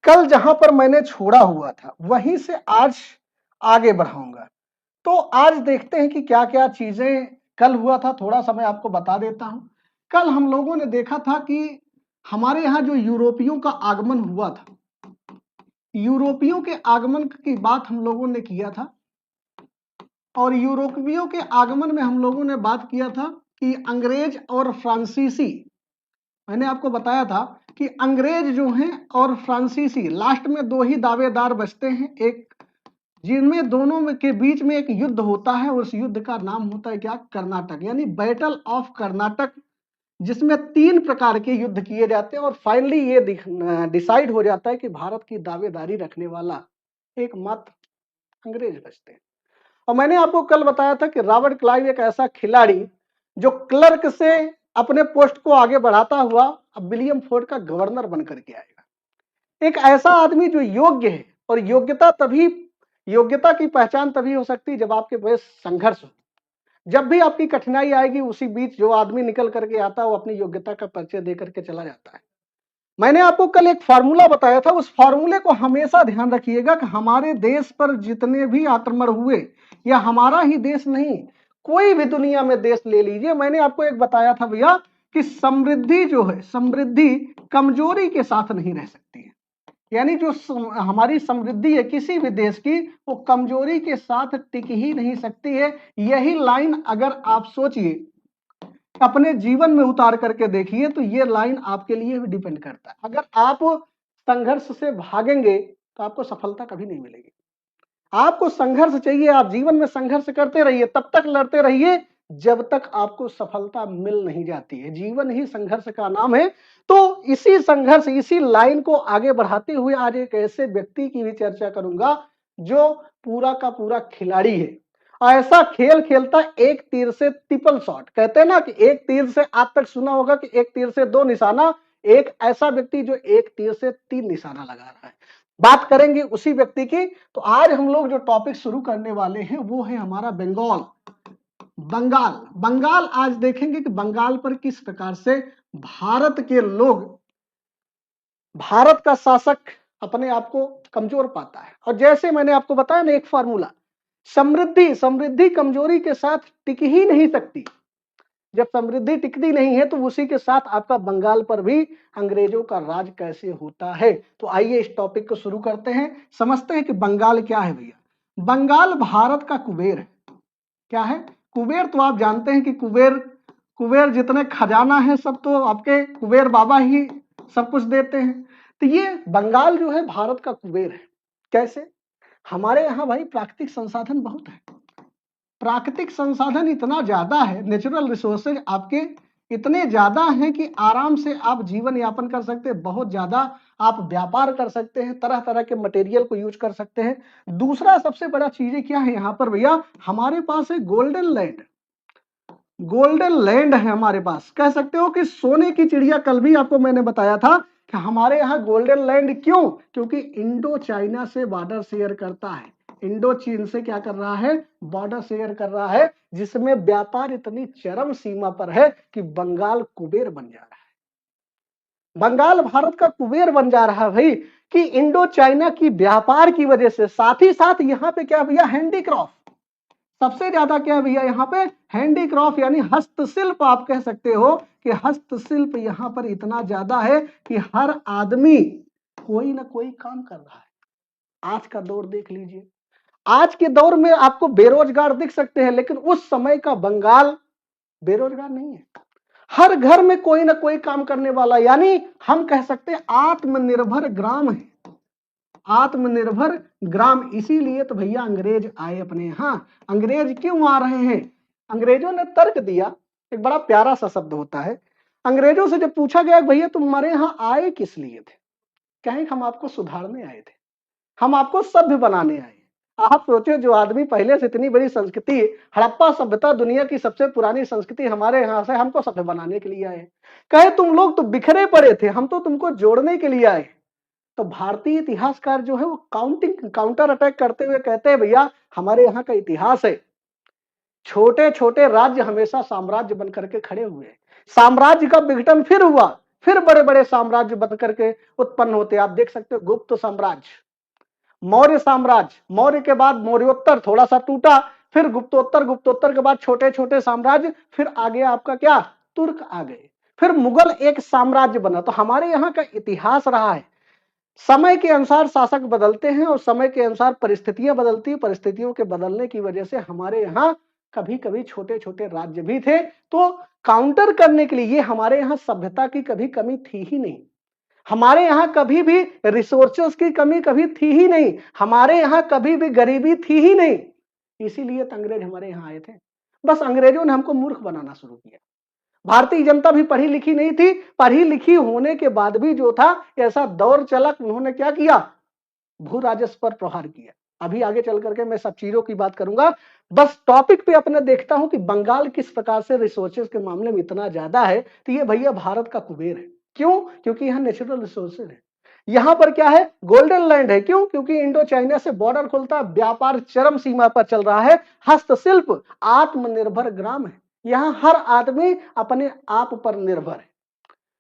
कल जहां पर मैंने छोड़ा हुआ था वहीं से आज आगे बढ़ाऊंगा। तो आज देखते हैं कि क्या क्या चीजें कल हुआ था, थोड़ा सा मैं आपको बता देता हूं। कल हम लोगों ने देखा था कि हमारे यहाँ जो यूरोपियों का आगमन हुआ था, यूरोपियों के आगमन की बात हम लोगों ने किया था। और यूरोपियों के आगमन में हम लोगों ने बात किया था कि अंग्रेज और फ्रांसीसी, मैंने आपको बताया था कि अंग्रेज जो हैं और फ्रांसीसी लास्ट में दो ही दावेदार बचते हैं, एक जिनमें दोनों में के बीच में एक युद्ध होता है। उस युद्ध का नाम होता है क्या? कर्नाटक, यानी बैटल ऑफ कर्नाटक, जिसमें 3 प्रकार के युद्ध किए जाते हैं और फाइनली ये डिसाइड हो जाता है कि भारत की दावेदारी रखने वाला एकमात्र अंग्रेज बचते हैं। और मैंने आपको कल बताया था कि रॉबर्ट क्लाइव एक ऐसा खिलाड़ी जो क्लर्क से अपने पोस्ट को आगे बढ़ाता हुआ अब विलियम फोर्ड का गवर्नर बनकर के आएगा। एक ऐसा आदमी जो योग्य है, और योग्यता की पहचान तभी हो सकती है जब आपके पास संघर्ष हो। जब भी आपकी कठिनाई आएगी उसी बीच जो आदमी निकल करके आता है वो अपनी योग्यता का परिचय दे करके चला जाता है। मैंने आपको कल एक फार्मूला बताया था, उस फार्मूले को हमेशा ध्यान रखिएगा कि हमारे देश पर जितने भी आक्रमण हुए, या हमारा ही देश नहीं, कोई भी दुनिया में देश ले लीजिए, मैंने आपको एक बताया था भैया कि समृद्धि जो है, समृद्धि कमजोरी के साथ नहीं रह सकती है। यानी जो हमारी समृद्धि है किसी भी देश की, वो कमजोरी के साथ टिक ही नहीं सकती है। यही लाइन अगर आप सोचिए, अपने जीवन में उतार करके देखिए, तो ये लाइन आपके लिए भी डिपेंड करता है। अगर आप संघर्ष से भागेंगे तो आपको सफलता कभी नहीं मिलेगी। आपको संघर्ष चाहिए, आप जीवन में संघर्ष करते रहिए, तब तक लड़ते रहिए जब तक आपको सफलता मिल नहीं जाती है। जीवन ही संघर्ष का नाम है। तो इसी संघर्ष, इसी लाइन को आगे बढ़ाते हुए आज एक ऐसे व्यक्ति की भी चर्चा करूंगा जो पूरा का पूरा खिलाड़ी है। ऐसा खेल खेलता, एक तीर से ट्रिपल शॉट, कहते हैं ना कि एक तीर से, आज तक सुना होगा कि एक तीर से 2 निशाना, एक ऐसा व्यक्ति जो एक तीर से 3 निशाना लगा रहा है। बात करेंगे उसी व्यक्ति की। तो आज हम लोग जो टॉपिक शुरू करने वाले हैं वो है हमारा बंगाल। बंगाल आज देखेंगे कि बंगाल पर किस प्रकार से भारत के लोग, भारत का शासक अपने आप को कमजोर पाता है। और जैसे मैंने आपको बताया ना एक फार्मूला, समृद्धि कमजोरी के साथ टिक ही नहीं सकती। जब समृद्धि टिकती नहीं है तो उसी के साथ आपका बंगाल पर भी अंग्रेजों का राज कैसे होता है। तो आइए इस टॉपिक को शुरू करते हैं, समझते हैं कि बंगाल क्या है भैया। बंगाल भारत का कुबेर है। क्या है? कुबेर। तो आप जानते हैं कि कुबेर जितने खजाना है सब तो आपके कुबेर बाबा ही सब कुछ देते हैं। तो ये बंगाल जो है भारत का कुबेर है। कैसे? हमारे यहाँ भाई प्राकृतिक संसाधन बहुत है। प्राकृतिक संसाधन इतना ज्यादा है, नेचुरल रिसोर्सेज आपके इतने ज्यादा हैं कि आराम से आप जीवन यापन कर सकते हैं। बहुत ज्यादा आप व्यापार कर सकते हैं, तरह तरह के मटेरियल को यूज कर सकते हैं। दूसरा सबसे बड़ा चीजें क्या है यहाँ पर भैया, हमारे पास है गोल्डन लैंड। गोल्डन लैंड है हमारे पास, कह सकते हो कि सोने की चिड़िया। कल भी आपको मैंने बताया था कि हमारे यहाँ गोल्डन लैंड क्यों? क्योंकि इंडो चाइना से बॉर्डर शेयर करता है। इंडो चीन से क्या कर रहा है? बॉर्डर शेयर कर रहा है, जिसमें व्यापार इतनी चरम सीमा पर है कि बंगाल कुबेर बन जा रहा है। बंगाल भारत का कुबेर बन जा रहा है भाई, कि इंडो चाइना की व्यापार की वजह से। साथ ही साथ यहाँ पे क्या भैया, हैंडीक्राफ्ट सबसे ज्यादा क्या है भैया यहाँ पे, हैंडीक्राफ्ट यानी हस्तशिल्प। आप कह सकते हो कि हस्तशिल्प यहाँ पर इतना ज्यादा है कि हर आदमी कोई ना कोई काम कर रहा है। आज का दौर देख लीजिए, आज के दौर में आपको बेरोजगार दिख सकते हैं, लेकिन उस समय का बंगाल बेरोजगार नहीं है। हर घर में कोई ना कोई काम करने वाला, यानी हम कह सकते हैं आत्मनिर्भर ग्राम है। आत्मनिर्भर ग्राम। इसीलिए तो भैया अंग्रेज आए अपने यहाँ। अंग्रेज क्यों आ रहे हैं? अंग्रेजों ने तर्क दिया, एक बड़ा प्यारा सा शब्द होता है। अंग्रेजों से जब पूछा गया भैया तुम हमारे यहाँ आए किस लिए थे, कहें हम आपको सुधारने आए थे, हम आपको सभ्य बनाने आए। आप सोचो, जो आदमी पहले से इतनी बड़ी संस्कृति, हड़प्पा सभ्यता दुनिया की सबसे पुरानी संस्कृति हमारे यहाँ से, हमको सभ्य बनाने के लिए आए। कहे तुम लोग तो बिखरे पड़े थे, हम तो तुमको जोड़ने के लिए आए। तो भारतीय इतिहासकार जो है वो काउंटर अटैक करते हुए कहते हैं भैया हमारे यहाँ का इतिहास है, छोटे छोटे राज्य हमेशा साम्राज्य बनकर के खड़े हुए। साम्राज्य का विघटन फिर हुआ, फिर बड़े बड़े साम्राज्य बन करके उत्पन्न होते। आप देख सकते हो गुप्त साम्राज्य, मौर्य साम्राज्य, मौर्य के बाद मौर्योत्तर थोड़ा सा टूटा, फिर गुप्तोत्तर, गुप्तोत्तर के बाद छोटे छोटे साम्राज्य, फिर आगे आपका क्या, तुर्क आ गए, फिर मुगल एक साम्राज्य बना। तो हमारे यहाँ का इतिहास रहा है, समय के अनुसार शासक बदलते हैं और समय के अनुसार परिस्थितियां बदलती हैं। परिस्थितियों के बदलने की वजह से हमारे यहाँ कभी कभी छोटे छोटे राज्य भी थे, तो काउंटर करने के लिए हमारे यहाँ सभ्यता की कभी कमी थी ही नहीं, हमारे यहाँ कभी भी रिसोर्सेस की कमी कभी थी ही नहीं, हमारे यहाँ कभी भी गरीबी थी ही नहीं। इसीलिए तो अंग्रेज हमारे यहाँ आए थे, बस अंग्रेजों ने हमको मूर्ख बनाना शुरू किया। भारतीय जनता भी पढ़ी लिखी नहीं थी, पढ़ी लिखी होने के बाद भी जो था ऐसा दौर चला, उन्होंने क्या किया, भू राजस्व पर प्रहार किया। अभी आगे चल करके मैं सब चीजों की बात करूंगा, बस टॉपिक पे अपने देखता हूं कि बंगाल किस प्रकार से रिसोर्सेज के मामले में इतना ज्यादा है। तो ये भैया भारत का कुबेर है। क्यों? क्योंकि यहाँ नेचुरल रिसोर्सेज है, यहां पर क्या है, गोल्डन लैंड है। क्यों? क्योंकि इंडो चाइना से बॉर्डर खुलता है, व्यापार चरम सीमा पर चल रहा है, हस्तशिल्प आत्मनिर्भर ग्राम है, यहां हर आदमी अपने आप पर निर्भर है।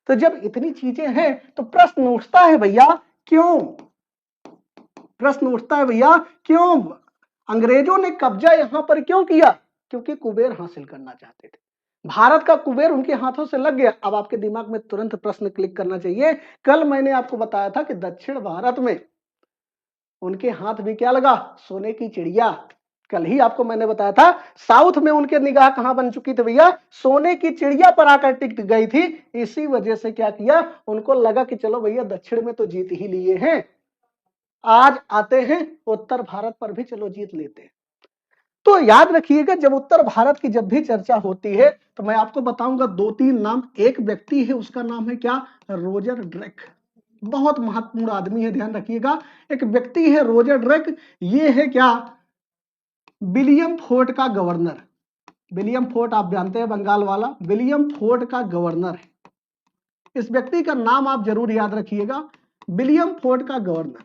तो जब इतनी चीजें हैं तो प्रश्न उठता है भैया क्यों, प्रश्न उठता है भैया क्यों अंग्रेजों ने कब्जा यहां पर क्यों किया? क्योंकि कुबेर हासिल करना चाहते थे, भारत का कुबेर उनके हाथों से लग गया। अब आपके दिमाग में तुरंत प्रश्न क्लिक करना चाहिए, कल मैंने आपको बताया था कि दक्षिण भारत में उनके हाथ में क्या लगा, सोने की चिड़िया। कल ही आपको मैंने बताया था साउथ में उनके निगाह कहां बन चुकी थी भैया, सोने की चिड़िया पर आकर टिक गई थी। इसी वजह से क्या किया, उनको लगा कि चलो भैया दक्षिण में तो जीत ही लिए हैं, आज आते हैं उत्तर भारत पर भी चलो जीत लेते हैं। तो याद रखिएगा जब उत्तर भारत की जब भी चर्चा होती है तो मैं आपको बताऊंगा दो तीन नाम। एक व्यक्ति है उसका नाम है क्या, रोजर ड्रेक, बहुत महत्वपूर्ण आदमी है, ध्यान रखिएगा। एक व्यक्ति है रोजर ड्रेक, ये है क्या, विलियम फोर्ट का गवर्नर। विलियम फोर्ट आप जानते हैं बंगाल वाला, विलियम फोर्ट का गवर्नर है। इस व्यक्ति का नाम आप जरूर याद रखिएगा, विलियम फोर्ट का गवर्नर।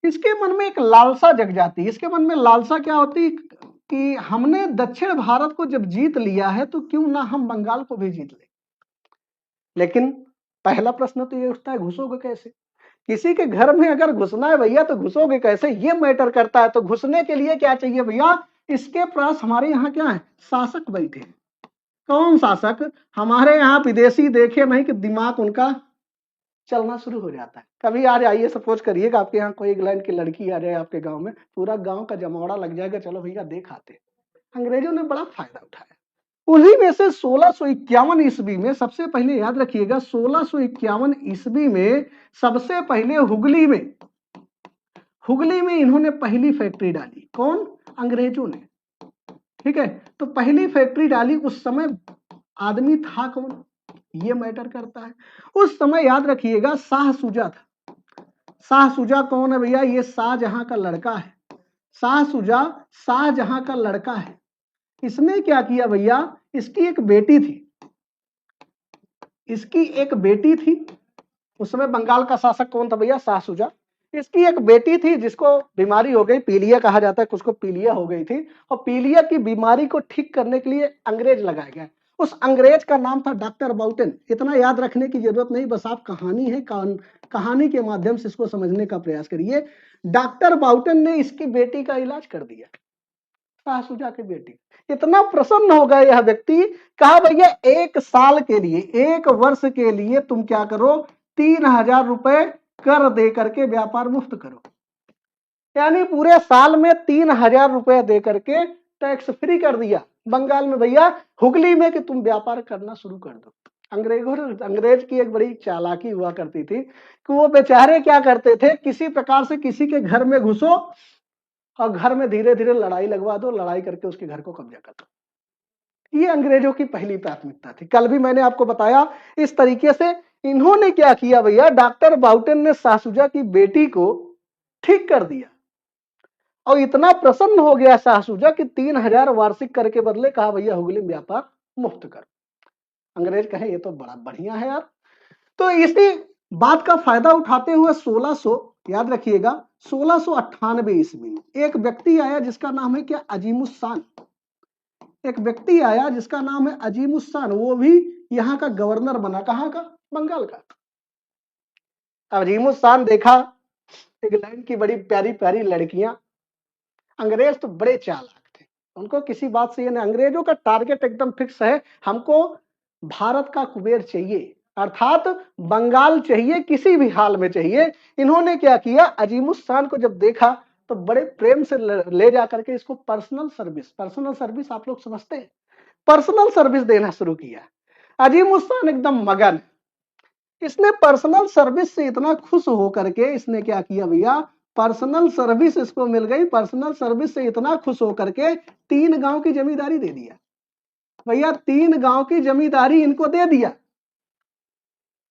इसके मन में एक लालसा जग जाती है, इसके मन में लालसा क्या होती कि हमने दक्षिण भारत को जब जीत लिया है तो क्यों ना हम बंगाल को भी जीत ले। लेकिन पहला प्रश्न तो ये उठता है घुसोगे कैसे, किसी के घर में अगर घुसना है भैया तो घुसोगे कैसे, ये मैटर करता है। तो घुसने के लिए क्या चाहिए भैया, इसके पास हमारे यहाँ क्या है, शासक बैठे हैं। कौन शासक, हमारे यहाँ विदेशी देखे नहीं कि दिमाग उनका चलना शुरू हो जाता है। कभी आज आइए सपोज करिएगा आपके यहाँ कोई इंग्लैंड की लड़की आ जाए आपके गांव में, पूरा गांव का जमावड़ा लग जाएगा, चलो भैया देख आते। अंग्रेजों ने बड़ा फायदा उठाया। उन्हीं में से 1651 ईस्वी में, सबसे पहले याद रखिएगा 1651 ईस्वी में सबसे पहले हुगली में इन्होंने पहली फैक्ट्री डाली। कौन? अंग्रेजों ने। ठीक है, तो पहली फैक्ट्री डाली, उस समय आदमी था कौन, ये मैटर करता है। उस समय याद रखिएगा शाह सुजा था। शाह सुजा कौन है भैया, ये शाहजहां का लड़का है। शाह सुजा शाहजहां का लड़का है। इसने क्या किया भैया, इसकी एक बेटी थी, इसकी एक बेटी थी। उस समय बंगाल का शासक कौन था भैया, शाह सुजा। इसकी एक बेटी थी जिसको बीमारी हो गई, पीलिया कहा जाता है, उसको पीलिया हो गई थी, और पीलिया की बीमारी को ठीक करने के लिए अंग्रेज लगाया गया। उस अंग्रेज का नाम था डॉक्टर बाउटन। इतना याद रखने की जरूरत नहीं, बस आप कहानी है, कहानी के माध्यम से इसको समझने का प्रयास करिए। डॉक्टर बाउटन ने इसकी बेटी का इलाज कर दिया, शाह सुजा की बेटी। इतना प्रसन्न हो गया यह व्यक्ति, कहा भैया 1 साल के लिए, 1 वर्ष के लिए तुम क्या करो, 3000 रुपए कर दे करके व्यापार मुफ्त करो। यानी पूरे साल में 3000 रुपए दे करके टैक्स फ्री कर दिया बंगाल में भैया, हुगली में, कि तुम व्यापार करना शुरू कर दो। अंग्रेज की एक बड़ी चालाकी हुआ करती थी कि वो बेचारे क्या करते थे, किसी प्रकार से किसी के घर में घुसो और घर में धीरे धीरे लड़ाई लगवा दो, लड़ाई करके उसके घर को कब्जा कर दो। ये अंग्रेजों की पहली प्राथमिकता थी। कल भी मैंने आपको बताया इस तरीके से इन्होंने क्या किया भैया, डॉक्टर बाउटन ने शाह सुजा की बेटी को ठीक कर दिया, और इतना प्रसन्न हो गया शाह सुजा कि 3000 वार्षिक कर के बदले कहा भैया हुगली में व्यापार मुफ्त कर। अंग्रेज कहे ये तो बड़ा बढ़िया है यार। तो इसी बात का फायदा उठाते हुए 1600, याद रखिएगा 1698 ईस्वी में एक व्यक्ति आया जिसका नाम है क्या, अजीमुस्सान। एक व्यक्ति आया जिसका नाम है अजीमुस्सान, वो भी यहाँ का गवर्नर बना। कहाँ का? बंगाल का। अब अजीमुद्दीन देखा इंग्लैंड की बड़ी प्यारी प्यारी लड़कियां, अंग्रेज तो बड़े चालाक थे, उनको किसी बात से ये नहीं, अंग्रेजों का टारगेट एकदम फिक्स है, हमको भारत का कुबेर चाहिए, अर्थात बंगाल चाहिए, किसी भी हाल में चाहिए। इन्होंने क्या किया, अजीमुद्दीन को जब देखा तो बड़े प्रेम से ले जा करके इसको पर्सनल सर्विस आप लोग समझते हैं, पर्सनल सर्विस देना शुरू किया। अजीमुद्दीन एकदम मगन, इसने पर्सनल सर्विस से इतना खुश होकर के इसने क्या किया भैया, पर्सनल सर्विस इसको मिल गई, पर्सनल सर्विस से इतना खुश होकर के 3 गांव की जमींदारी दे दिया भैया, 3 गांव की जमींदारी इनको दे दिया।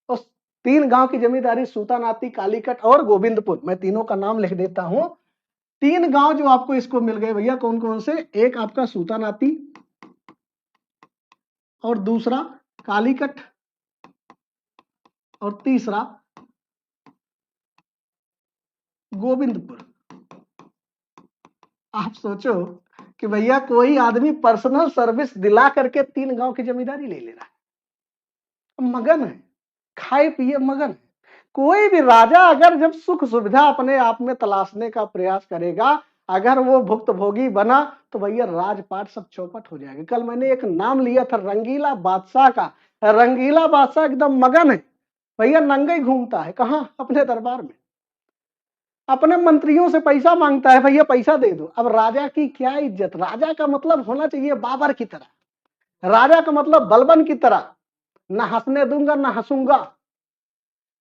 उस 3 गांव की जमींदारी सूतानाती, कालीकट और गोविंदपुर, मैं तीनों का नाम लिख देता हूं। 3 गांव जो आपको इसको मिल गए भैया, कौन कौन से, एक आपका सूतानाती और दूसरा कालीकट और तीसरा गोविंदपुर। आप सोचो कि भैया कोई आदमी पर्सनल सर्विस दिला करके 3 गांव की जमींदारी ले रहा है, मगन है, खाए पिए मगन है। कोई भी राजा अगर जब सुख सुविधा अपने आप में तलाशने का प्रयास करेगा, अगर वो भुक्तभोगी बना तो भैया राजपाट सब चौपट हो जाएगा। कल मैंने एक नाम लिया था रंगीला बादशाह का, रंगीला बादशाह एकदम मगन है भैया, नंगा ही घूमता है, कहां, अपने दरबार में, अपने मंत्रियों से पैसा मांगता है, भैया पैसा दे दो। अब राजा की क्या इज्जत, राजा का मतलब होना चाहिए बाबर की तरह, राजा का मतलब बलबन की तरह, ना हंसने दूंगा ना हंसूंगा।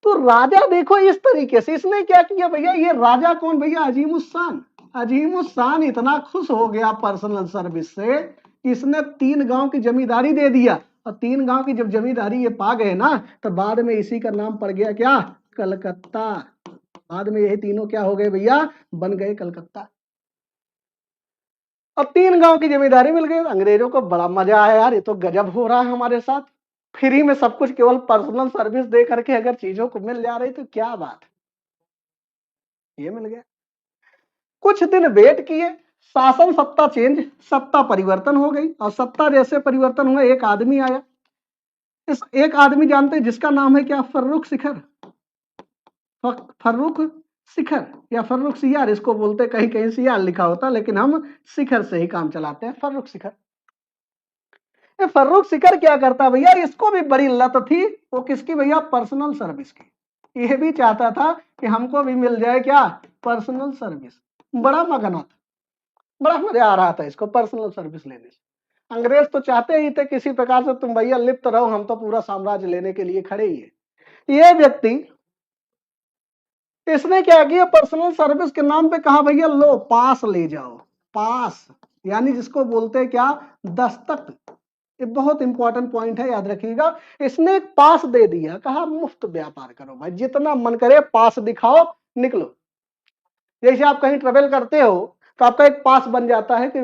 तो राजा देखो इस तरीके से, इसने क्या किया भैया, ये राजा कौन भैया, अजीमुद्दीन। अजीमुद्दीन इतना खुश हो गया पर्सनल सर्विस से, इसने 3 गांव की जमींदारी दे दिया, और 3 गांव की जब जमींदारी ये पा गए ना, तो बाद में इसी का नाम पड़ गया क्या, कलकत्ता। बाद में यही तीनों क्या हो गए भैया, बन गए कलकत्ता। अब 3 गांव की जमींदारी मिल गई, अंग्रेजों को बड़ा मजा आया, यार ये तो गजब हो रहा है हमारे साथ, फ्री में सब कुछ, केवल पर्सनल सर्विस दे करके अगर चीजों को मिल जा रही तो क्या बात, ये मिल गया। कुछ दिन वेट किए, शासन सत्ता चेंज, सत्ता परिवर्तन हो गई, और सत्ता जैसे परिवर्तन हुआ एक आदमी आया। इस एक आदमी जानते हैं जिसका नाम है क्या, फर्रुख शिखर, फर्रुख शिखर या फर्रुख सियार, इसको बोलते, कहीं कहीं सियार लिखा होता, लेकिन हम शिखर से ही काम चलाते हैं, फर्रुख शिखर। ये फर्रुख शिखर क्या करता भैया, इसको भी बड़ी लत थी, वो किसकी भैया, पर्सनल सर्विस की। ये भी चाहता था कि हमको भी मिल जाए क्या, पर्सनल सर्विस। बड़ा मगना था, बड़ा मजा आ रहा था इसको पर्सनल सर्विस लेने से। अंग्रेज तो चाहते ही थे किसी प्रकार से तुम भैया लिप्त रहो, हम तो पूरा साम्राज्य लेने के लिए खड़े ही है। ये व्यक्ति, इसने क्या किया, पर्सनल सर्विस के नाम पे कहा भैया लो पास ले जाओ, पास यानी जिसको बोलते हैं क्या, दस्तक। ये बहुत इंपॉर्टेंट पॉइंट है, याद रखिएगा। इसने एक पास दे दिया, कहा मुफ्त व्यापार करो भाई, जितना मन करे पास दिखाओ, निकलो। जैसे आप कहीं ट्रेवल करते हो तो आपका एक पास बन जाता है कि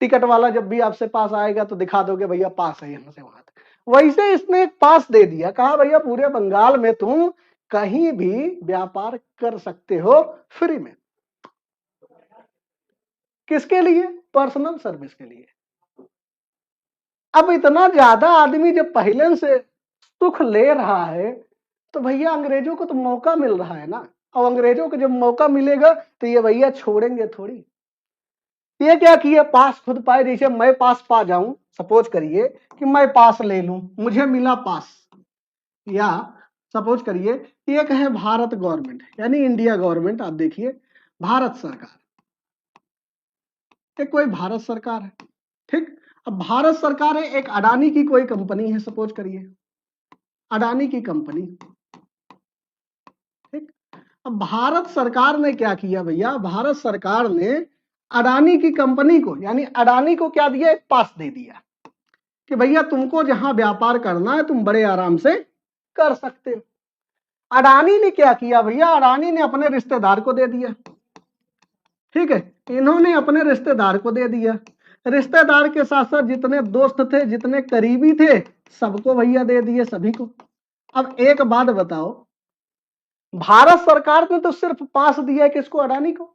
टिकट वाला जब भी आपसे पास आएगा तो दिखा दोगे भैया पास है यहाँ से वहां तक। वैसे इसने एक पास दे दिया, कहा भैया पूरे बंगाल में तुम कहीं भी व्यापार कर सकते हो फ्री में। किसके लिए, पर्सनल सर्विस के लिए। अब इतना ज्यादा आदमी जब पहले से सुख ले रहा है तो भैया अंग्रेजों को तो मौका मिल रहा है ना, और अंग्रेजों को जब मौका मिलेगा तो ये भैया छोड़ेंगे थोड़ी। ये क्या किया, पास खुद पाए, जैसे मैं पास पा जाऊं, सपोज करिए कि मैं पास ले लूं, मुझे मिला पास, या सपोज करिए एक है भारत गवर्नमेंट यानी इंडिया गवर्नमेंट, आप देखिए भारत सरकार, एक कोई भारत सरकार है, ठीक। अब भारत सरकार है, एक अडानी की कोई कंपनी है, सपोज करिए अडानी की कंपनी, ठीक। अब भारत सरकार ने क्या किया भैया, भारत सरकार ने अडानी की कंपनी को यानी अडानी को क्या दिया, एक पास दे दिया कि भैया तुमको जहां व्यापार करना है तुम बड़े आराम से कर सकते हो। अडानी ने क्या किया भैया, अडानी ने अपने रिश्तेदार को दे दिया, ठीक है, इन्होंने अपने रिश्तेदार को दे दिया, रिश्तेदार के साथ साथ जितने दोस्त थे, जितने करीबी थे, सबको भैया दे दिए, सभी को। अब एक बात बताओ, भारत सरकार ने तो सिर्फ पास दिया है किसको, अडानी को,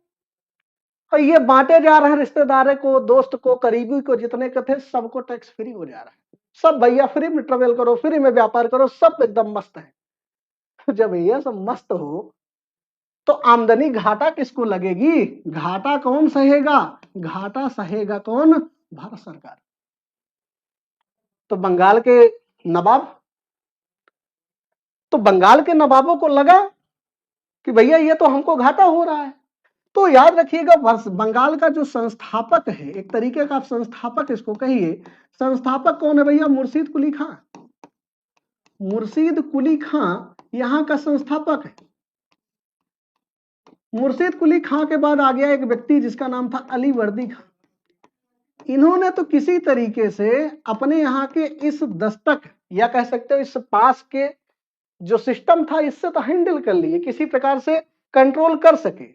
और ये बांटे जा रहे हैं रिश्तेदार को, दोस्त को, करीबी को, जितने के थे सबको टैक्स फ्री हो जा रहा है। सब भैया फ्री में ट्रेवल करो, फ्री में व्यापार करो, सब एकदम मस्त है। जब भैया सब मस्त हो तो आमदनी घाटा किसको लगेगी? घाटा कौन सहेगा? घाटा सहेगा कौन? भारत सरकार। तो बंगाल के नवाब, तो बंगाल के नवाबों को लगा कि भैया ये तो हमको घाटा हो रहा है। तो याद रखिएगा, बंगाल का जो संस्थापक है, एक तरीके का आप संस्थापक इसको कहिए, संस्थापक कौन है भैया? मुर्शीद कुली खां। मुर्शीद कुली खां यहां का संस्थापक है। मुर्शीद कुली खां के बाद आ गया एक व्यक्ति जिसका नाम था अली वर्दी खां। इन्होंने तो किसी तरीके से अपने यहाँ के इस दस्तक या कह सकते हो इस पास के जो सिस्टम था इससे तो हैंडल कर लिए, किसी प्रकार से कंट्रोल कर सके।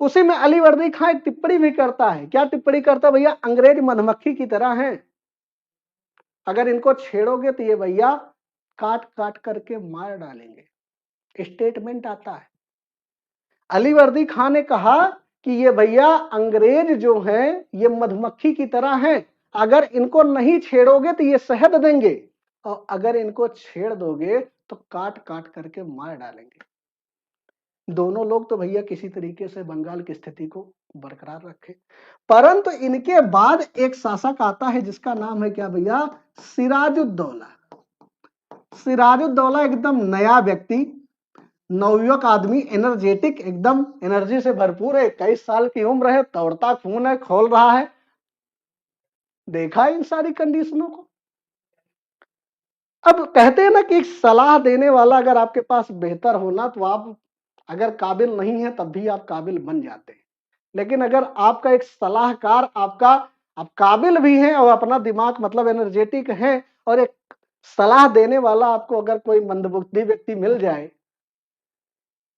उसी में अली वर्दी खां एक टिप्पणी भी करता है। क्या टिप्पणी करता है भैया? अंग्रेज मधुमक्खी की तरह हैं, अगर इनको छेड़ोगे तो ये भैया काट काट करके मार डालेंगे। स्टेटमेंट आता है। अली वर्दी खां ने कहा कि ये भैया अंग्रेज जो हैं ये मधुमक्खी की तरह हैं, अगर इनको नहीं छेड़ोगे तो ये शहद देंगे, और अगर इनको छेड़ दोगे तो काट काट करके मार डालेंगे। दोनों लोग तो भैया किसी तरीके से बंगाल की स्थिति को बरकरार रखे। परंतु इनके बाद एक शासक आता है जिसका नाम है क्या भैया? सिराजुद्दौला। सिराजुद्दौला एकदम नया व्यक्ति, नवयुवक आदमी, एनर्जेटिक, एकदम एनर्जी से भरपूर है, 21 साल की उम्र है, दौड़ता खून है, खोल रहा है। देखा इन सारी कंडीशनों को। अब कहते हैं ना कि एक सलाह देने वाला अगर आपके पास बेहतर होना तो आप अगर काबिल नहीं है तब भी आप काबिल बन जाते हैं, लेकिन अगर आपका एक सलाहकार आपका, आप काबिल भी हैं और अपना दिमाग मतलब एनर्जेटिक है, और एक सलाह देने वाला आपको अगर कोई मंदबुद्धि व्यक्ति मिल जाए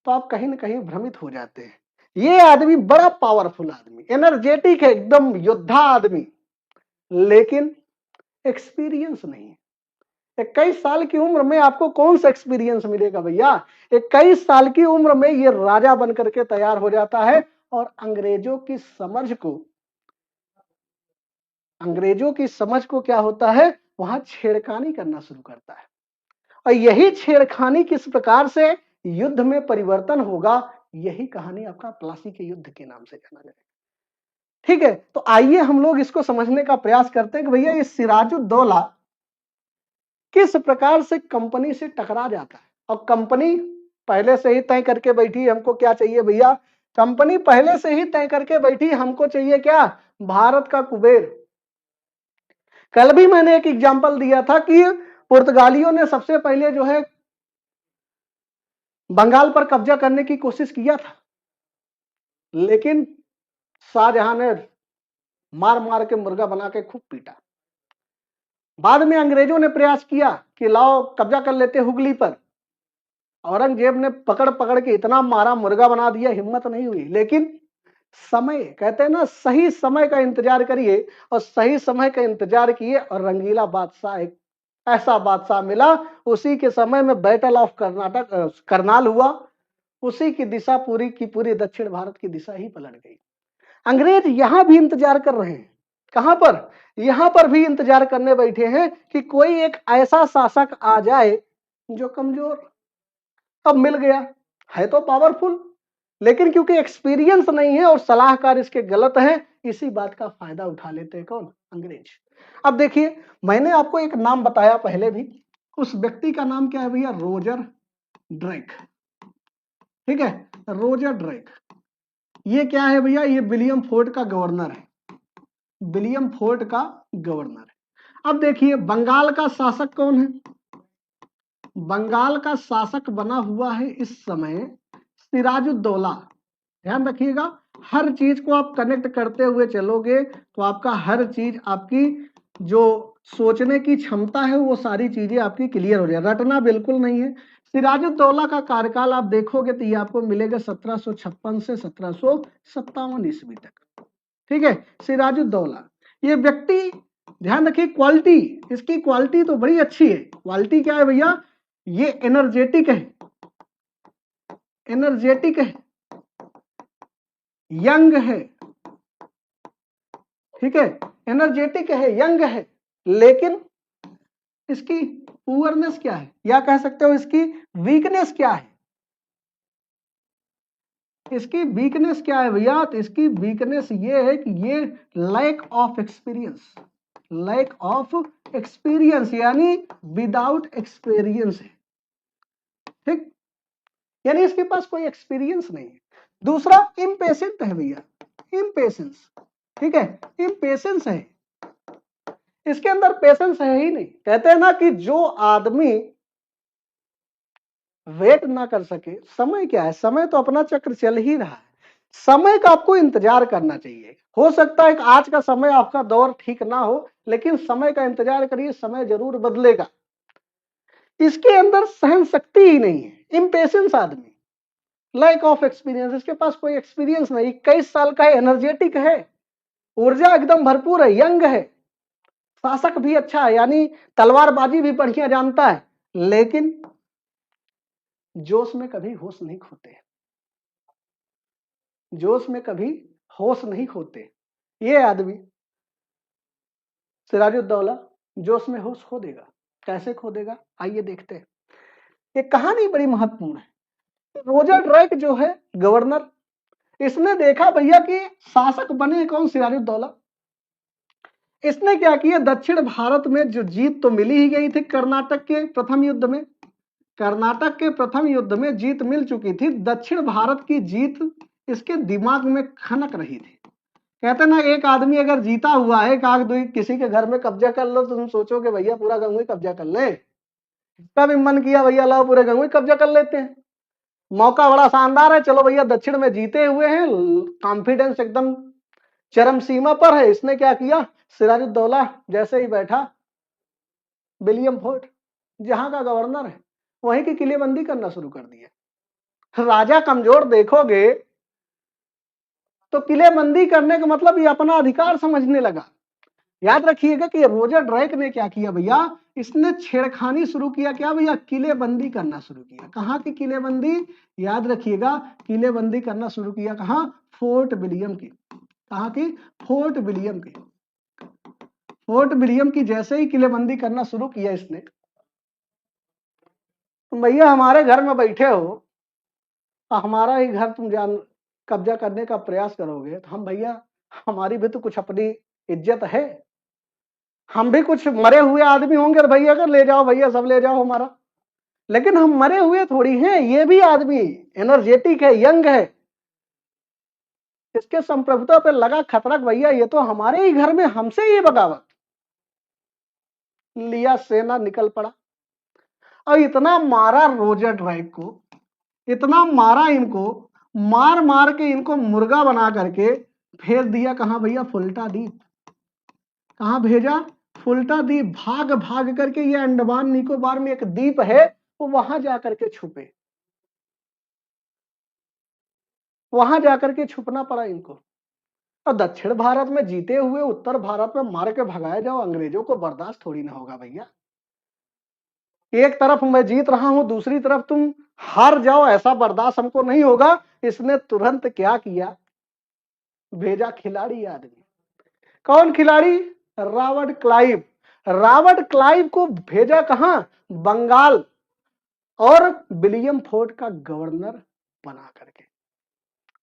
तो आप कहीं ना कहीं भ्रमित हो जाते हैं। ये आदमी बड़ा पावरफुल आदमी, एनर्जेटिक है, एकदम योद्धा आदमी, लेकिन एक्सपीरियंस नहीं है। 21 साल की उम्र में आपको कौन सा एक्सपीरियंस मिलेगा भैया? 21 साल की उम्र में ये राजा बन करके तैयार हो जाता है और अंग्रेजों की समझ को क्या होता है, वहां छेड़खानी करना शुरू करता है। और यही छेड़खानी किस प्रकार से युद्ध में परिवर्तन होगा, यही कहानी आपका प्लासी के युद्ध के नाम से जाना जाएगा। ठीक है, तो आइए हम लोग इसको समझने का प्रयास करते हैं कि भैया ये सिराजुद्दौला किस प्रकार से कंपनी से टकरा जाता है। और कंपनी पहले से ही तय करके बैठी, हमको क्या चाहिए भैया? कंपनी पहले से ही तय करके बैठी, हमको चाहिए क्या? भारत का कुबेर। कल भी मैंने एक एग्जांपल दिया था कि पुर्तगालियों ने सबसे पहले जो है बंगाल पर कब्जा करने की कोशिश किया था, लेकिन शाहजहां ने मार मार के मुर्गा बना के खूब पीटा। बाद में अंग्रेजों ने प्रयास किया कि लाओ कब्जा कर लेते हुगली पर, औरंगजेब ने पकड़ पकड़ के इतना मारा, मुर्गा बना दिया, हिम्मत नहीं हुई। लेकिन समय, कहते हैं ना, सही समय का इंतजार करिए, और सही समय का इंतजार किए और रंगीला बादशाह, एक ऐसा बादशाह मिला, उसी के समय में बैटल ऑफ कर्नाटक करनाल हुआ, उसी की दिशा पूरी की पूरी दक्षिण भारत की दिशा ही पलट गई। अंग्रेज यहां भी इंतजार कर रहे हैं। कहां पर? यहां पर भी इंतजार करने बैठे हैं कि कोई एक ऐसा शासक आ जाए जो कमजोर। अब मिल गया, है तो पावरफुल, लेकिन क्योंकि एक्सपीरियंस नहीं है और सलाहकार इसके गलत हैं, इसी बात का फायदा उठा लेते हैं कौन? अंग्रेज। अब देखिए, मैंने आपको एक नाम बताया पहले भी, उस व्यक्ति का नाम क्या है भैया? Roger Drake. ठीक है, रोजर ड्रेक। ये क्या है भैया? ये विलियम फोर्ट का गवर्नर है, विलियम फोर्ट का गवर्नर है। अब देखिए, बंगाल का शासक कौन है? बंगाल का शासक बना हुआ है इस समय सिराजुद्दौला। ध्यान रखिएगा, हर चीज को आप कनेक्ट करते हुए चलोगे तो आपका हर चीज, आपकी जो सोचने की क्षमता है वो सारी चीजें आपकी क्लियर हो जाए। रटना बिल्कुल नहीं है। सिराजुद्दौला का कार्यकाल आप देखोगे तो ये आपको मिलेगा 1756 से 1757 ईस्वी तक। ठीक है, सिराजुद्दौला ये व्यक्ति, ध्यान रखिए क्वालिटी, इसकी क्वालिटी तो बड़ी अच्छी है। क्वालिटी क्या है भैया? ये एनर्जेटिक है, एनर्जेटिक है, यंग है, ठीक है, एनर्जेटिक है, यंग है, लेकिन इसकी पुअरनेस क्या है, या कह सकते हो इसकी वीकनेस क्या है? इसकी वीकनेस क्या है भैया? तो इसकी वीकनेस ये है कि ये lack of experience, lack of experience यानी विदाउट एक्सपीरियंस है, ठीक, यानी इसके पास कोई एक्सपीरियंस नहीं है। दूसरा इम्पेशेंट है भैया, इम्पेशेंस, ठीक है, इम्पेशेंस है, इसके अंदर पेशेंस है ही नहीं। कहते हैं ना कि जो आदमी वेट ना कर सके, समय क्या है, समय तो अपना चक्र चल ही रहा है, समय का आपको इंतजार करना चाहिए। हो सकता है कि आज का समय आपका दौर ठीक ना हो, लेकिन समय का इंतजार करिए, समय जरूर बदलेगा। इसके अंदर सहन शक्ति ही नहीं है, इम्पेशेंस आदमी, लैक ऑफ एक्सपीरियंस, इसके पास कोई एक्सपीरियंस नहीं, 21 साल का है, एनर्जेटिक है, ऊर्जा एकदम भरपूर है, यंग है, शासक भी अच्छा है, यानी तलवारबाजी भी बढ़िया जानता है, लेकिन जोश में कभी होश नहीं खोते, जोश में कभी होश नहीं खोते। ये आदमी सिराजुद्दौला जोश में होश खो देगा। कैसे खो देगा, आइए देखते हैं। ये कहानी बड़ी महत्वपूर्ण है। रोजर ड्रैक जो है गवर्नर, इसने देखा भैया कि शासक बने कौन, सिराजुद्दौला। इसने क्या किया, दक्षिण भारत में जो जीत तो मिली ही गई थी कर्नाटक के प्रथम युद्ध में, कर्नाटक के प्रथम युद्ध में जीत मिल चुकी थी, दक्षिण भारत की जीत इसके दिमाग में खनक रही थी। कहते ना, एक आदमी अगर जीता हुआ है, किसी के घर में कब्जा कर लो तो तुम सोचोगे भैया पूरा गांव ही कब्जा कर ले, इसका भी मन किया भैया लाओ पूरे गांव ही कब्जा कर लेते हैं, मौका बड़ा शानदार है, चलो भैया दक्षिण में जीते हुए हैं, कॉन्फिडेंस एकदम चरम सीमा पर है। इसने क्या किया, सिराजुद्दौला जैसे ही बैठा, विलियम फोर्ट जहां का गवर्नर है वहीं की किलेबंदी करना शुरू कर दिया। राजा कमजोर देखोगे तो किलेबंदी करने का मतलब ये अपना अधिकार समझने लगा। याद रखिएगा कि रोजर ड्रैक ने क्या किया भैया, इसने छेड़खानी शुरू किया, क्या भैया, किलेबंदी करना शुरू किया। कहां की किलेबंदी, याद रखिएगा, किलेबंदी करना शुरू किया कहां, फोर्ट विलियम की। कहां की, फोर्ट विलियम की। फोर्ट विलियम की जैसे ही किलेबंदी करना शुरू किया इसने, तुम भैया हमारे घर में बैठे हो और हमारा ही घर तुम जान कब्जा करने का प्रयास करोगे, तो हम भैया, हमारी भी तो कुछ अपनी इज्जत है, हम भी कुछ मरे हुए आदमी होंगे, भैया अगर ले जाओ भैया सब ले जाओ हमारा, लेकिन हम मरे हुए थोड़ी हैं, ये भी आदमी एनर्जेटिक है, यंग है, इसके संप्रभुता पे लगा खतरा, भैया ये तो हमारे ही घर में हमसे ये बगावत। लिया सेना निकल पड़ा और इतना मारा रोजर ड्रैक को, इतना मारा इनको, मार मार के इनको मुर्गा बना करके भेज दिया कहां भैया, फुल्टा द्वीप। कहां भेजा, फुल्टा द्वीप। भाग भाग करके, ये अंडमान निकोबार में एक द्वीप है, वो वहां जाकर के छुपे, वहां जाकर के छुपना पड़ा इनको। और दक्षिण भारत में जीते हुए उत्तर भारत में मार के भगाए जाओ, अंग्रेजों को बर्दाश्त थोड़ी ना होगा भैया। एक तरफ मैं जीत रहा हूं, दूसरी तरफ तुम हार जाओ, ऐसा बर्दाश्त हमको नहीं होगा। इसने तुरंत क्या किया, भेजा खिलाड़ी आदमी। कौन खिलाड़ी, रॉबर्ट क्लाइव। रॉबर्ट क्लाइव को भेजा कहां, बंगाल, और विलियम फोर्ट का गवर्नर बना करके।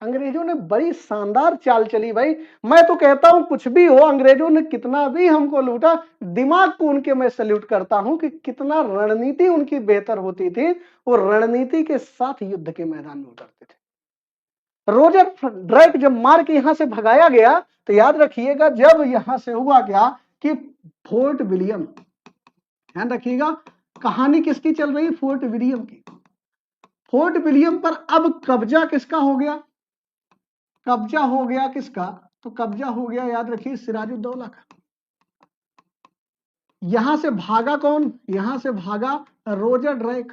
अंग्रेजों ने बड़ी शानदार चाल चली भाई। मैं तो कहता हूं कुछ भी हो, अंग्रेजों ने कितना भी हमको लूटा, दिमाग को उनके मैं सैल्यूट करता हूं कि कितना रणनीति उनकी बेहतर होती थी, वो रणनीति के साथ युद्ध के मैदान में उतरते थे। रोजर ड्रैक जब मार के यहां से भगाया गया, तो याद रखिएगा जब यहां से हुआ क्या कि फोर्ट विलियम, ध्यान रखिएगा कहानी किसकी चल रही है, फोर्ट विलियम की। फोर्ट विलियम पर अब कब्जा किसका हो गया, कब्जा हो गया किसका, तो कब्जा हो गया, याद रखिए, सिराजुद्दौला का। यहां से भागा कौन, यहां से भागा रोजर ड्रैक,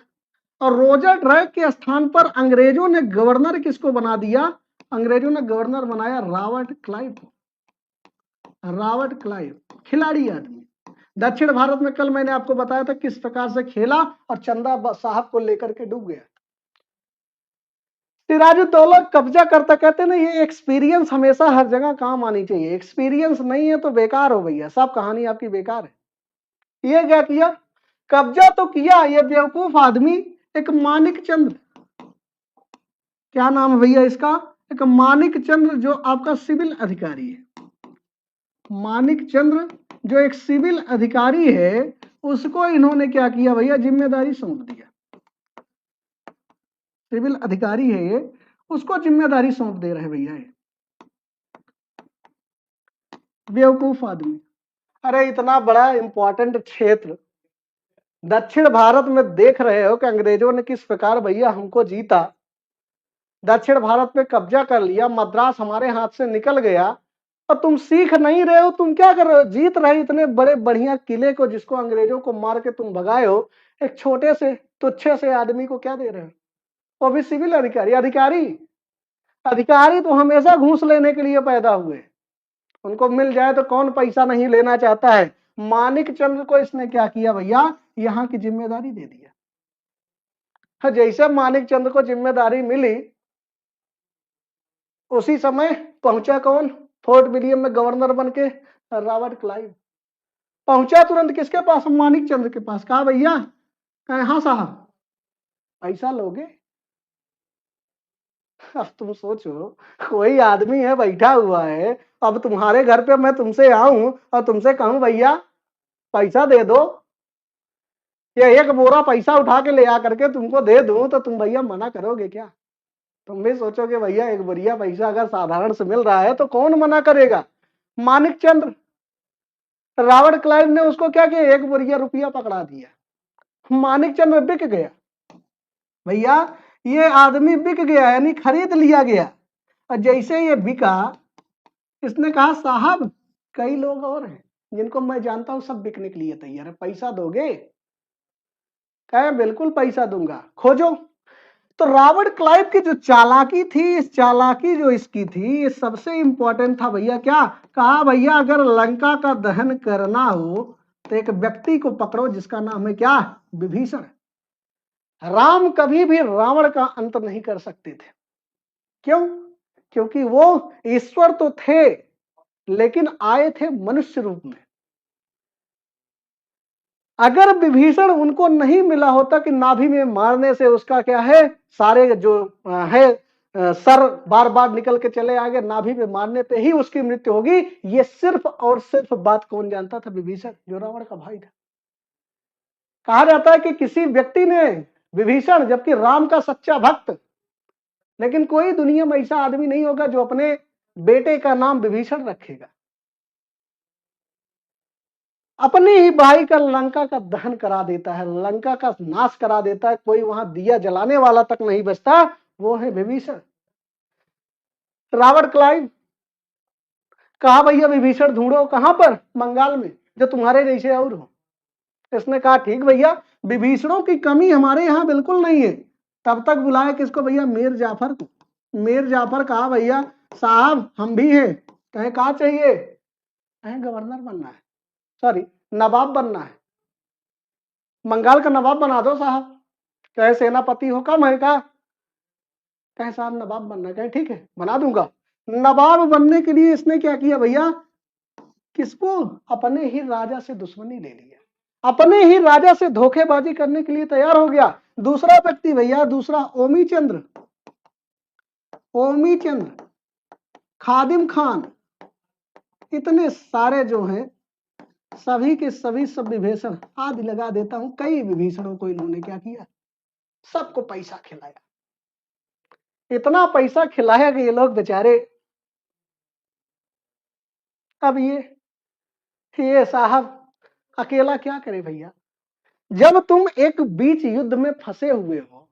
और रोजर ड्रैक के स्थान पर अंग्रेजों ने गवर्नर किसको बना दिया, अंग्रेजों ने गवर्नर बनाया रॉबर्ट क्लाइव को। रॉबर्ट क्लाइव खिलाड़ी आदमी, दक्षिण भारत में कल मैंने आपको बताया था किस प्रकार से खेला और चंदा साहब को लेकर के डूब गया। सिराजुद्दौला कब्जा करता, कहते ना ये एक्सपीरियंस हमेशा हर जगह काम आनी चाहिए, एक्सपीरियंस नहीं है तो बेकार हो भैया, सब कहानी आपकी बेकार है। ये क्या किया, कब्जा तो किया ये बेवकूफ आदमी, एक मानिक चंद्र, क्या नाम है भैया इसका, एक मानिक चंद्र जो आपका सिविल अधिकारी है, मानिक चंद्र जो एक सिविल अधिकारी है, उसको इन्होंने क्या किया भैया, जिम्मेदारी सौंप दिया। सिविल अधिकारी है ये, उसको जिम्मेदारी सौंप दे रहे भैया ये बेवकूफ आदमी। अरे इतना बड़ा इंपॉर्टेंट क्षेत्र दक्षिण भारत में देख रहे हो कि अंग्रेजों ने किस प्रकार भैया हमको जीता, दक्षिण भारत पे कब्जा कर लिया, मद्रास हमारे हाथ से निकल गया, और तुम सीख नहीं रहे हो, तुम क्या कर रहे हो, जीत रहे इतने बड़े बढ़िया किले को जिसको अंग्रेजों को मार के तुम भगाए हो, एक छोटे से तुच्छे से आदमी को क्या दे रहे हो, वो भी सिविल अधिकारी। अधिकारी अधिकारी तो हमेशा घूस लेने के लिए पैदा हुए, उनको मिल जाए तो कौन पैसा नहीं लेना चाहता है। मानिक चंद्र को इसने क्या किया भैया, यहाँ की जिम्मेदारी दे दिया। जैसे मानिक चंद्र को जिम्मेदारी मिली, उसी समय पहुंचा कौन, फोर्ट विलियम में गवर्नर बन के रॉबर्ट क्लाइव पहुंचा तुरंत किसके पास, मानिक चंद्र के पास। कहा भैया, हाँ साहब पैसा लोगे। अब तुम सोचो, कोई आदमी है बैठा हुआ है, अब तुम्हारे घर पे मैं तुमसे आऊं और तुमसे कहूं भैया पैसा दे दो, या एक बोरा पैसा उठा के ले आकर के तुमको दे दूं, तो तुम भैया मना करोगे क्या। तुम भी सोचोगे भैया एक बोरिया पैसा अगर साधारण से मिल रहा है तो कौन मना करेगा। मानिक चंद्र, रॉबर्ट क्लाइव ने उसको क्या किया, एक बोरिया रुपया पकड़ा दिया, मानिक चंद्र बिक गया भैया, ये आदमी बिक गया यानी खरीद लिया गया। और जैसे ये बिका, इसने कहा साहब कई लोग और हैं जिनको मैं जानता हूं, सब बिकने के लिए तैयार है, पैसा दोगे। कहे बिल्कुल पैसा दूंगा, खोजो। तो रॉबर्ट क्लाइव की जो चालाकी थी, इस चालाकी जो इसकी थी, ये सबसे इंपॉर्टेंट था भैया। क्या कहा भैया, अगर लंका का दहन करना हो तो एक व्यक्ति को पकड़ो जिसका नाम है क्या, विभीषण। राम कभी भी रावण का अंत नहीं कर सकते थे। क्यों, क्योंकि वो ईश्वर तो थे लेकिन आए थे मनुष्य रूप में। अगर विभीषण उनको नहीं मिला होता कि नाभि में मारने से उसका क्या है, सारे जो है सर बार बार निकल के चले आगे, नाभि में मारने पे ही उसकी मृत्यु होगी, ये सिर्फ और सिर्फ बात कौन जानता था, विभीषण जो रावण का भाई था। कहा जाता है कि किसी व्यक्ति ने विभीषण, जबकि राम का सच्चा भक्त, लेकिन कोई दुनिया में ऐसा आदमी नहीं होगा जो अपने बेटे का नाम विभीषण रखेगा। अपने ही भाई का लंका का दहन करा देता है, लंका का नाश करा देता है, कोई वहां दिया जलाने वाला तक नहीं बचता, वो है विभीषण। रॉबर्ट क्लाइव कहा भैया विभीषण ढूंढो, कहां पर, बंगाल में, जो तुम्हारे जैसे और हो। इसने कहा ठीक भैया, विभीषणों की कमी हमारे यहाँ बिल्कुल नहीं है। तब तक बुलाया किसको भैया, मीर जाफर को। मीर जाफर कहा भैया साहब हम भी हैं। कहे कहा चाहिए, कहे गवर्नर बनना है, सॉरी नवाब बनना है, बंगाल का नवाब बना दो साहब। कहे सेनापति हो कम है का, कहे साहब नवाब बनना है। कहे ठीक है बना दूंगा। नवाब बनने के लिए इसने क्या किया भैया, किसको, अपने ही राजा से दुश्मनी ले लिया, अपने ही राजा से धोखेबाजी करने के लिए तैयार हो गया। दूसरा व्यक्ति भैया, दूसरा ओमी चंद्र, ओमी चंद्र, खादिम खान, इतने सारे जो हैं सभी के सभी सब विभीषण, आदि लगा देता हूं, कई विभीषणों को इन्होंने क्या किया, सबको पैसा खिलाया। इतना पैसा खिलाया कि ये लोग बेचारे, अब ये साहब अकेला क्या करे भैया। जब तुम एक बीच युद्ध में फंसे हुए हो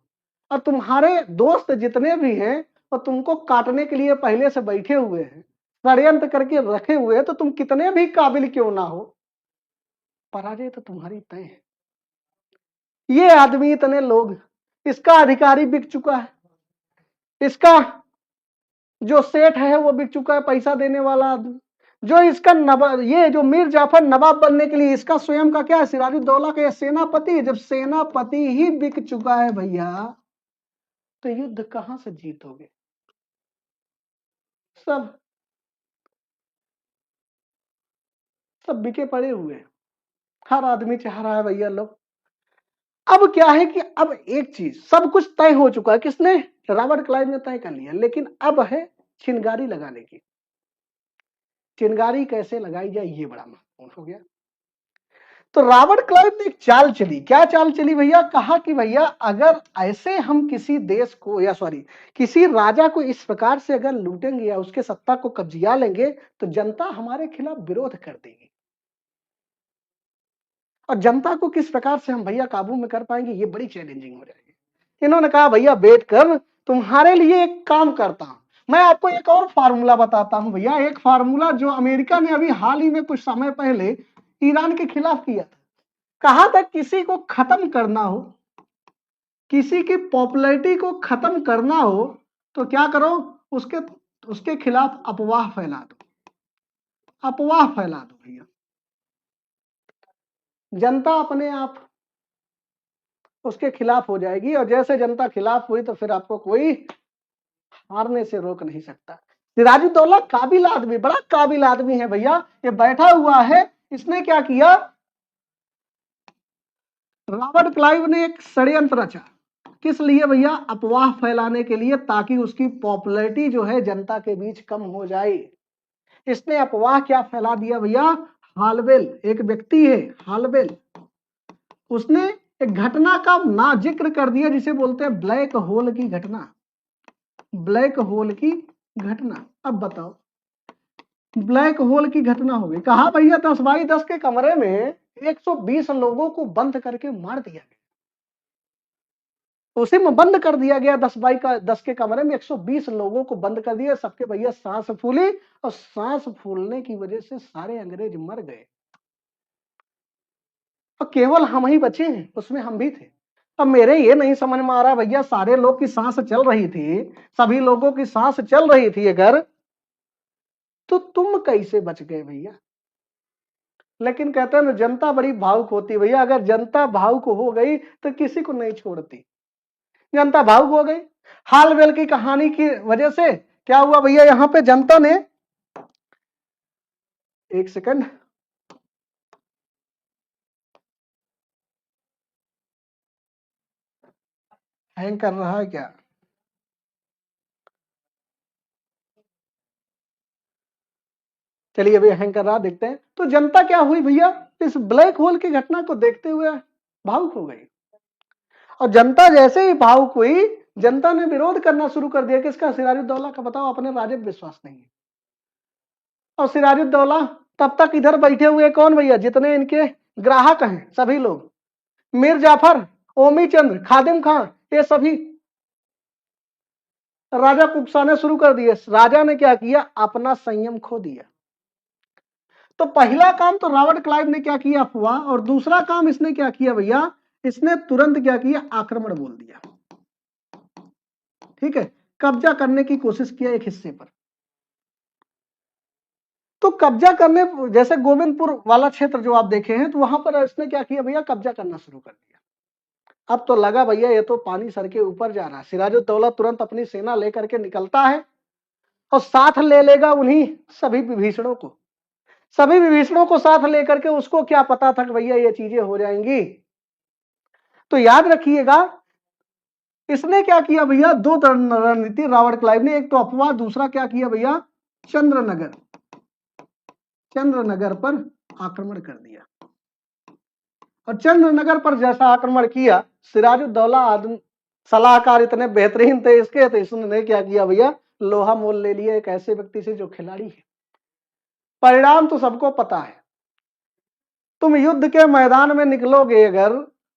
और तुम्हारे दोस्त जितने भी हैं और तुमको काटने के लिए पहले से बैठे हुए हैं, षड्यंत्र करके रखे हुए हैं, तो तुम कितने भी काबिल क्यों ना हो, पराजय तो तुम्हारी तय है। ये आदमी, इतने लोग, इसका अधिकारी बिक चुका है, इसका जो सेठ है वो बिक चुका है, पैसा देने वाला आदमी, जो इसका नवाब, ये जो मीर जाफर नवाब बनने के लिए इसका स्वयं का क्या है, सिराजुद्दौला का सेनापति। जब सेनापति ही बिक चुका है भैया, तो युद्ध कहां से जीतोगे? सब सब बिके पड़े हुए हैं, हर आदमी चाह रहा है भैया लो। अब क्या है कि अब एक चीज, सब कुछ तय हो चुका है, किसने? रॉबर्ट क्लाइव ने तय कर लिया, लेकिन अब है चिनगारी लगाने की। चिनगारी कैसे लगाई जाए ये बड़ा महत्वपूर्ण हो गया। तो रॉबर्ट क्लाइव ने एक चाल चली, क्या चाल चली भैया? कहा कि भैया अगर ऐसे हम किसी देश को, या सॉरी किसी राजा को इस प्रकार से अगर लूटेंगे या उसके सत्ता को कब्जिया लेंगे तो जनता हमारे खिलाफ विरोध कर देगी, और जनता को किस प्रकार से हम भैया काबू में कर पाएंगे, ये बड़ी चैलेंजिंग हो जाएगी। इन्होंने कहा भैया वेट कर, तुम्हारे लिए एक काम करता हूं, मैं आपको एक और फार्मूला बताता हूं भैया, एक फार्मूला जो अमेरिका ने अभी हाल ही में कुछ समय पहले ईरान के खिलाफ किया था। कहा था किसी को खत्म करना हो, किसी की पॉपुलैरिटी को खत्म करना हो तो क्या करो, उसके उसके खिलाफ अफवाह फैला दो, अफवाह फैला दो भैया, जनता अपने आप उसके खिलाफ हो जाएगी, और जैसे जनता खिलाफ हुई तो फिर आपको कोई हारने से रोक नहीं सकता। सिराजुद्दौला काबिल आदमी, बड़ा काबिल आदमी है भैया, ये बैठा हुआ है, इसने क्या किया, रॉबर्ट क्लाइव ने एक षड्यंत्र रचा, किस लिए भैया? अफवाह फैलाने के लिए, ताकि उसकी पॉपुलैरिटी जो है जनता के बीच कम हो जाए। इसने अफवाह क्या फैला दिया भैया? हालबेल एक व्यक्ति है, हालबेल, उसने एक घटना का ना जिक्र कर दिया जिसे बोलते हैं ब्लैक होल की घटना, ब्लैक होल की घटना। अब बताओ, ब्लैक होल की घटना हो गई, कहा भैया 10x10 के कमरे में 120 लोगों को बंद करके मार दिया गया, उसी में बंद कर दिया गया, 10x10 के कमरे में 120 लोगों को बंद कर दिया, सबके भैया सांस फूली, और सांस फूलने की वजह से सारे अंग्रेज मर गए, और केवल हम ही बचे हैं, उसमें हम भी थे। अब मेरे ये नहीं समझ में आ रहा भैया, सारे लोग की सांस चल रही थी, सभी लोगों की सांस चल रही थी अगर, तो तुम कैसे बच गए भैया? लेकिन कहते हैं ना जनता बड़ी भावुक होती है भैया, अगर जनता भावुक हो गई तो किसी को नहीं छोड़ती, जनता भावुक हो गई। हालवेल की कहानी की वजह से क्या हुआ भैया, यहां पे जनता ने, एक सेकंड, हैंग कर रहा है क्या? चलिए अभी हैंग कर रहा, देखते हैं। तो जनता क्या हुई भैया, इस ब्लैक होल की घटना को देखते हुए भावुक हो गई, और जनता जैसे ही भावुक हुई, जनता ने विरोध करना शुरू कर दिया, किसका? सिराजुद्दौला का। बताओ, अपने राजे पे विश्वास नहीं है, और सिराजुद्दौला तब तक इधर बैठे हुए कौन भैया, जितने इनके ग्राहक हैं सभी लोग, मीर जाफर, ओमी चंद्र, खादिम खान, ये सभी राजा को उकसाने शुरू कर दिए। राजा ने क्या किया, अपना संयम खो दिया। तो पहला काम तो रॉबर्ट क्लाइव ने क्या किया, अफवाह, और दूसरा काम इसने क्या किया भैया, इसने तुरंत क्या किया, आक्रमण बोल दिया, ठीक है, कब्जा करने की कोशिश किया एक हिस्से पर। तो कब्जा करने, जैसे गोविंदपुर वाला क्षेत्र जो आप देखे हैं, तो वहां पर इसने क्या किया भैया, कब्जा करना शुरू कर दिया। अब तो लगा भैया ये तो पानी सर के ऊपर जा रहा है, सिराजुद्दौला तुरंत अपनी सेना लेकर के निकलता है, और साथ ले लेगा उन्हीं सभी विभीषणों को, सभी विभीषणों को साथ लेकर के। उसको क्या पता था कि भैया ये चीजें हो जाएंगी। तो याद रखिएगा, इसने क्या किया भैया, दो रणनीति रॉबर्ट क्लाइव ने, एक तो अफवाह, दूसरा क्या किया भैया, चंद्रनगर, चंद्रनगर पर आक्रमण कर दिया। और चंद्रनगर पर जैसा आक्रमण किया, सिराजुद्दौला आदमी सलाहकार इतने बेहतरीन थे इसके, तो इसने क्या किया भैया, लोहा मोल ले लिया एक ऐसे व्यक्ति से जो खिलाड़ी है। परिणाम तो सबको पता है, तुम युद्ध के मैदान में निकलोगे अगर,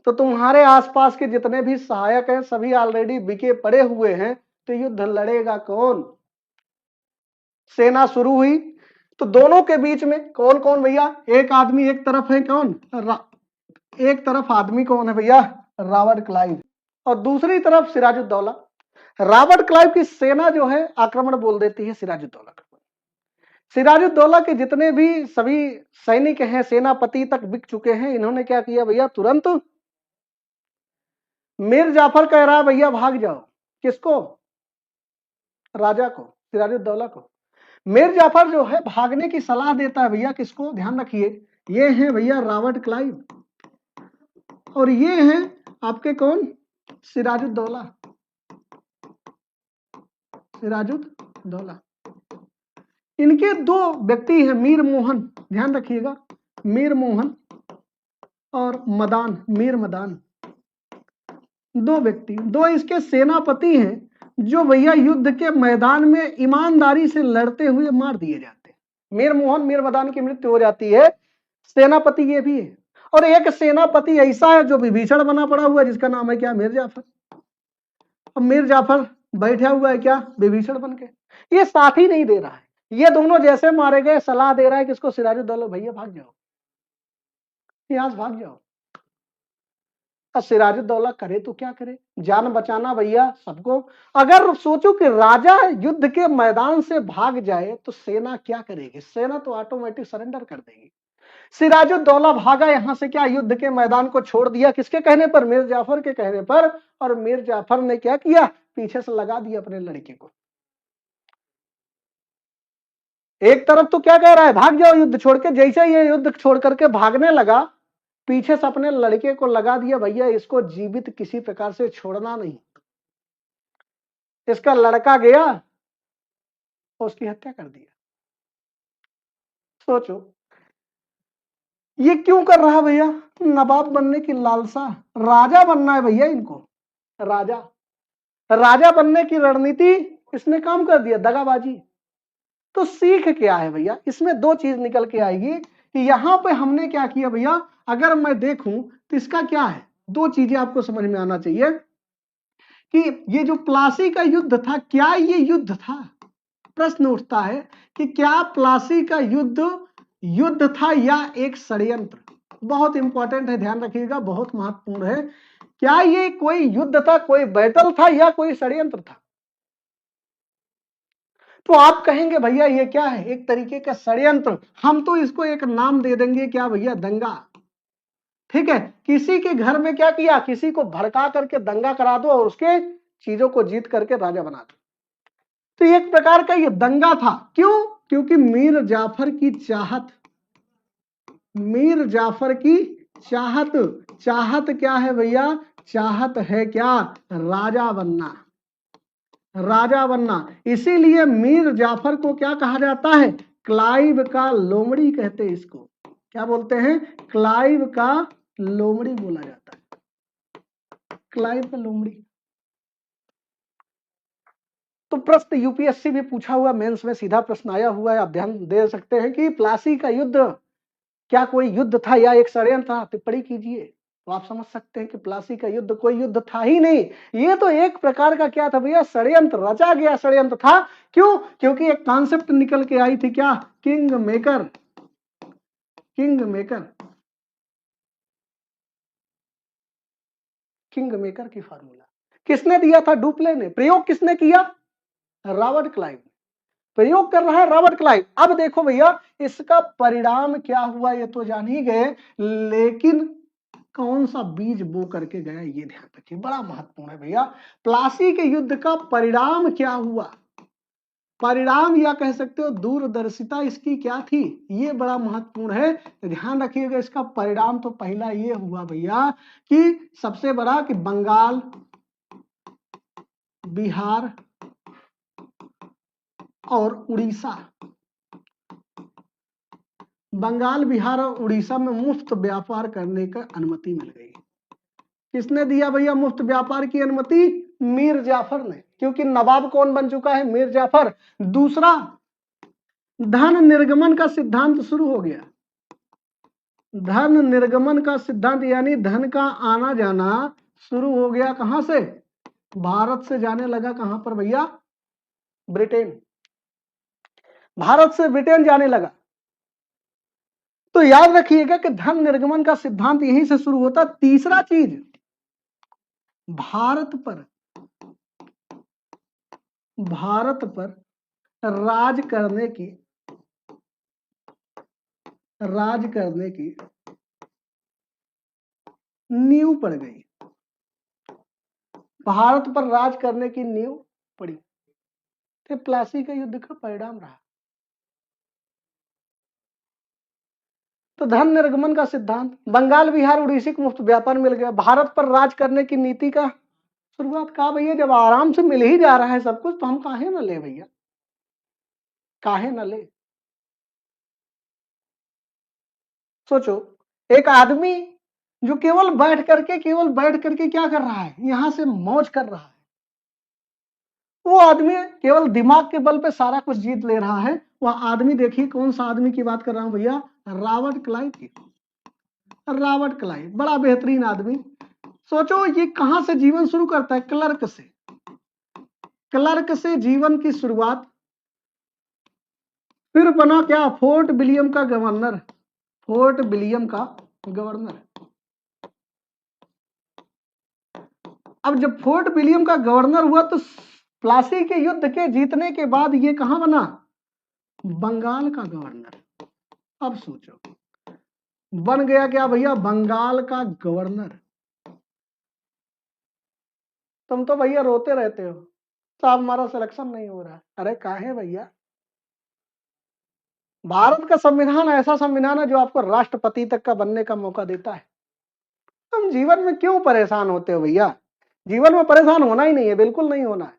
तो तुम्हारे आसपास के जितने भी सहायक हैं सभी ऑलरेडी बिके पड़े हुए हैं, तो युद्ध लड़ेगा कौन? सेना शुरू हुई, तो दोनों के बीच में कौन कौन भैया, एक आदमी एक तरफ है कौन, एक तरफ आदमी कौन है भैया, रॉबर्ट क्लाइव, और दूसरी तरफ सिराजुद्दौला। रॉबर्ट क्लाइव की सेना जो है आक्रमण बोल देती है सिराजुद्दौला का। सिराजुद्दौला के जितने भी सभी सैनिक हैं, सेनापति तक बिक चुके हैं, इन्होंने क्या किया भैया, तुरंत मीर जाफर कह रहा है भैया भाग जाओ, किसको? राजा को, सिराजुद्दौला को। मीर जाफर जो है भागने की सलाह देता है भैया किसको? ध्यान रखिए, ये हैं भैया रॉबर्ट क्लाइव, और ये हैं आपके कौन? सिराजुद्दौला, सिराजुद्दौला। इनके दो व्यक्ति हैं, मीर मोहन, ध्यान रखिएगा, मीर मोहन और मदान, मीर मदान, दो व्यक्ति, दो इसके सेनापति हैं जो भैया युद्ध के मैदान में ईमानदारी से लड़ते हुए मार दिए जाते हैं। मीर मोहन, मीर मदान की मृत्यु हो जाती है, सेनापति ये भी है, और एक सेनापति ऐसा है जो विभीषण बना पड़ा हुआ है जिसका नाम है क्या? मीर जाफर। अब मीर जाफर बैठा हुआ है क्या? विभीषण बन के। ये साथ ही नहीं दे रहा है, ये दोनों जैसे मारे गए सलाह दे रहा है किसको? सिराजुद्दौला, भैया भाग जाओ, यहां से भाग जाओ। अब सिराजुद्दौला करे तो क्या करे, जान बचाना भैया सबको। अगर सोचो कि राजा युद्ध के मैदान से भाग जाए तो सेना क्या करेगी? सेना तो ऑटोमेटिक सरेंडर कर देगी। सिराजुद्दौला भागा यहां से, क्या युद्ध के मैदान को छोड़ दिया, किसके कहने पर? मीर जाफर के कहने पर। और मीर जाफर ने क्या किया? पीछे से लगा दिया अपने लड़के को। एक तरफ तो क्या कह रहा है? भाग जाओ युद्ध छोड़ के, जैसे ये युद्ध छोड़ करके भागने लगा, पीछे से अपने लड़के को लगा दिया, भैया इसको जीवित किसी प्रकार से छोड़ना नहीं। इसका लड़का गया और उसकी हत्या कर दिया। सोचो ये क्यों कर रहा है भैया? नवाब बनने की लालसा, राजा बनना है भैया इनको, राजा। राजा बनने की रणनीति इसने काम कर दिया, दगाबाजी। तो सीख क्या है भैया इसमें? दो चीज निकल के आएगी कि यहां पे हमने क्या किया भैया, अगर मैं देखूं तो इसका क्या है, दो चीजें आपको समझ में आना चाहिए कि ये जो प्लासी का युद्ध था, क्या ये युद्ध था? प्रश्न उठता है कि क्या प्लासी का युद्ध युद्ध था या एक षड्यंत्र? बहुत इंपॉर्टेंट है, ध्यान रखिएगा, बहुत महत्वपूर्ण है। क्या ये कोई युद्ध था, कोई बैटल था, या कोई षड्यंत्र था? तो आप कहेंगे भैया ये क्या है? एक तरीके का षड्यंत्र। हम तो इसको एक नाम दे देंगे, क्या भैया? दंगा। ठीक है, किसी के घर में क्या किया? किसी को भड़का करके दंगा करा दो और उसके चीजों को जीत करके राजा बना दो। तो एक प्रकार का ये दंगा था। क्यों? क्योंकि मीर जाफर की चाहत, मीर जाफर की चाहत, चाहत क्या है भैया? चाहत है क्या? राजा बनना, राजा बनना। इसीलिए मीर जाफर को क्या कहा जाता है? क्लाइव का लोमड़ी कहते हैं इसको। क्या बोलते हैं? क्लाइव का लोमड़ी बोला जाता है, क्लाइव का लोमड़ी। तो प्रश्न यूपीएससी भी पूछा हुआ, मेंस में सीधा प्रश्न आया हुआ है, आप ध्यान दे सकते हैं कि प्लासी का युद्ध क्या कोई युद्ध था या एक षड्यंत्र था? टिप्पणी कीजिए, तो आप समझ सकते हैं कि प्लासी का युद्ध कोई युद्ध था ही नहीं, ये तो एक प्रकार का क्या था भैया? षड्यंत्र, रचा गया षड्यंत्र था। क्यों? क्योंकि एक कॉन्सेप्ट निकल के आई थी, क्या? King maker, king maker, king maker की फार्मूला किसने दिया था? डुप्ले ने। प्रयोग किसने किया? Robert Clive. प्रयोग कर रहा है रॉबर्ट क्लाइव। अब देखो भैया इसका परिणाम क्या हुआ ये तो जान ही गए, लेकिन कौन सा बीज बो करके गया ये ध्यान रखिए, बड़ा महत्वपूर्ण है भैया। प्लासी के युद्ध का परिणाम क्या हुआ? परिणाम या कह सकते हो दूरदर्शिता इसकी क्या थी, ये बड़ा महत्वपूर्ण है। ध्यान रखिएगा, इसका परिणाम तो पहला ये हुआ भैया कि सबसे बड़ा कि बंगाल, बिहार और उड़ीसा, बंगाल, बिहार और उड़ीसा में मुफ्त व्यापार करने का अनुमति मिल गई। किसने दिया भैया मुफ्त व्यापार की अनुमति? मीर जाफर ने। क्योंकि नवाब कौन बन चुका है? मीर जाफर। दूसरा, धन निर्गमन का सिद्धांत शुरू हो गया। धन निर्गमन का सिद्धांत यानी धन का आना जाना शुरू हो गया। कहां से? भारत से जाने लगा। कहां पर भैया? ब्रिटेन। भारत से ब्रिटेन जाने लगा। तो याद रखिएगा कि धन निर्गमन का सिद्धांत यहीं से शुरू होता। तीसरा चीज, भारत पर, भारत पर राज करने की, राज करने की नींव पड़ गई। भारत पर राज करने की नींव पड़ी। तो प्लासी का युद्ध का परिणाम रहा। तो धन निर्गमन का सिद्धांत, बंगाल बिहार उड़ीसा को मुफ्त व्यापार मिल गया, भारत पर राज करने की नीति का शुरुआत। कहा भैया जब आराम से मिल ही जा रहा है सब कुछ तो हम काहे ना ले भैया, काहे ना ले। सोचो एक आदमी जो केवल बैठ करके क्या कर रहा है, यहां से मौज कर रहा है, वो आदमी केवल दिमाग के बल पे सारा कुछ जीत ले रहा है। वह आदमी देखिए कौन सा आदमी की बात कर रहा हूं भैया, रॉबर्ट क्लाइव की। रॉबर्ट क्लाइव बड़ा बेहतरीन आदमी। सोचो ये कहां से जीवन शुरू करता है, क्लर्क से। क्लर्क से जीवन की शुरुआत, फिर बना क्या, फोर्ट विलियम का गवर्नर। फोर्ट विलियम का गवर्नर। अब जब फोर्ट विलियम का गवर्नर हुआ तो प्लासी के युद्ध के जीतने के बाद ये कहां बना, बंगाल का गवर्नर। अब सोचो बन गया क्या भैया, बंगाल का गवर्नर। तुम तो भैया रोते रहते हो साहब हमारा सिलेक्शन नहीं हो रहा। अरे काहे भैया, भारत का संविधान ऐसा संविधान है जो आपको राष्ट्रपति तक का बनने का मौका देता है। तुम जीवन में क्यों परेशान होते हो भैया, जीवन में परेशान होना ही नहीं है, बिल्कुल नहीं होना है।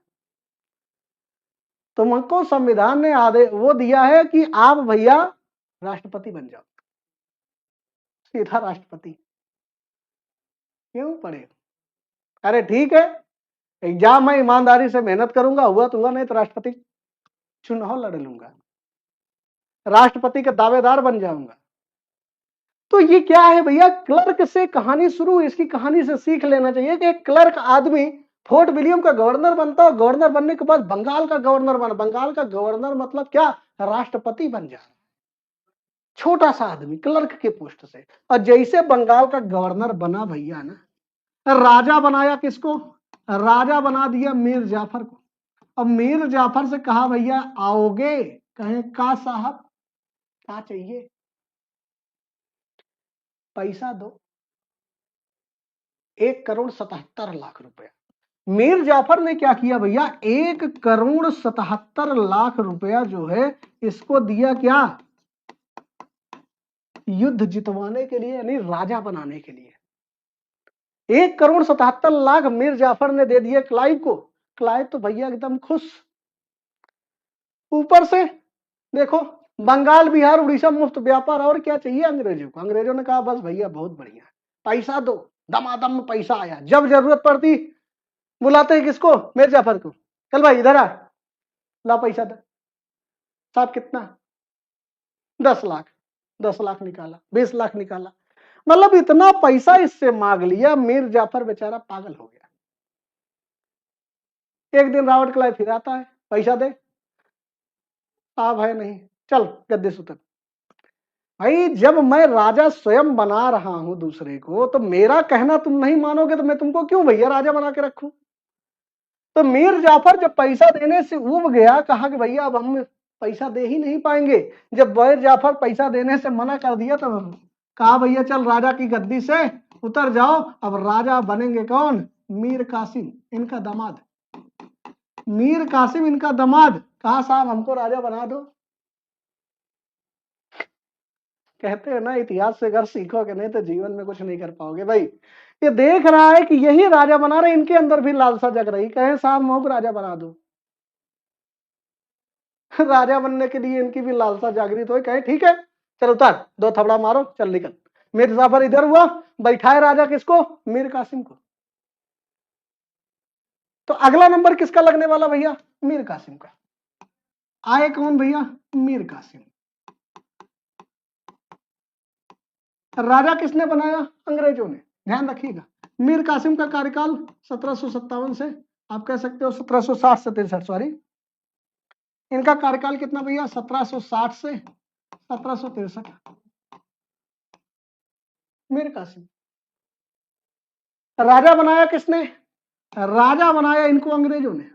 तुमको संविधान ने आदेश वो दिया है कि आप भैया राष्ट्रपति बन जाओ, सीधा राष्ट्रपति। क्यों पढ़े, अरे ठीक है एग्जाम में ईमानदारी से मेहनत करूंगा, हुआ तो हुआ, नहीं तो राष्ट्रपति चुनाव लड़ लूंगा, राष्ट्रपति का दावेदार बन जाऊंगा। तो ये क्या है भैया, क्लर्क से कहानी शुरू। इसकी कहानी से सीख लेना चाहिए कि एक क्लर्क आदमी फोर्ट विलियम का गवर्नर बनता है, गवर्नर बनने के बाद बंगाल का गवर्नर बना। बंगाल का गवर्नर मतलब क्या, राष्ट्रपति बन जाए। छोटा सा आदमी क्लर्क के पोस्ट से, और जैसे बंगाल का गवर्नर बना भैया ना, राजा बनाया किसको, राजा बना दिया मीर जाफर को। अब मीर जाफर से कहा भैया आओगे, कहे का साहब क्या चाहिए, पैसा दो, 1,77,00,000 रुपया। मीर जाफर ने क्या किया भैया, 1,77,00,000 रुपया जो है इसको दिया क्या, युद्ध जितवाने के लिए, यानी राजा बनाने के लिए। 1,77,00,000 मीर जाफर ने दे दिए क्लाइव को। क्लाइव तो भैया एकदम खुश। ऊपर से देखो बंगाल बिहार उड़ीसा मुफ्त व्यापार, और क्या चाहिए अंग्रेजों को। अंग्रेजों ने कहा बस भैया बहुत बढ़िया, पैसा दो, दमादम में पैसा आया। जब जरूरत पड़ती बुलाते हैं किसको, मीर जाफर को, चल भाई इधर आ, ला पैसा दे। साहब कितना, 10 लाख। 10 लाख निकाला, 20 लाख निकाला, मतलब इतना पैसा इससे मांग लिया। मीर जाफर बेचारा पागल हो गया। एक दिन रॉबर्ट क्लाइव फिर आता है, पैसा दे। साहब है नहीं, चल गद्दे से उतर। भाई जब मैं राजा स्वयं बना रहा हूं दूसरे को, तो मेरा कहना तुम नहीं मानोगे तो मैं तुमको क्यों भैया राजा बना के रखूं। तो मीर जाफर जब पैसा देने से उब गया, कहा कि भैया अब हम पैसा दे ही नहीं पाएंगे। जब मीर जाफर पैसा देने से मना कर दिया तो कहा भैया चल राजा की गद्दी से उतर जाओ। अब राजा बनेंगे कौन, मीर कासिम इनका दामाद। मीर कासिम इनका दामाद। कहा साहब हमको राजा बना दो। कहते हैं ना इतिहास से अगर सीखोगे नहीं तो जीवन में कुछ नहीं कर पाओगे। भाई ये देख रहा है कि यही राजा बना रहे, इनके अंदर भी लालसा जग रही, कहे साहब मोहक राजा बना दो। राजा बनने के लिए इनकी भी लालसा जागृत हो, कहे ठीक है चल उतर, 2 थपड़ा मारो चल निकल। मीर जाफर इधर हुआ, बैठाए राजा किसको, मीर कासिम को। तो अगला नंबर किसका लगने वाला भैया, मीर कासिम का। आए कौन भैया, मीर कासिम। राजा किसने बनाया, अंग्रेजों ने। ध्यान रखिएगा मीर कासिम का कार्यकाल 1757 से आप कह सकते हो 1760 से 63, सॉरी इनका कार्यकाल कितना भैया, 1760 से 1763। मीर कासिम। राजा बनाया किसने, राजा बनाया इनको अंग्रेजों ने।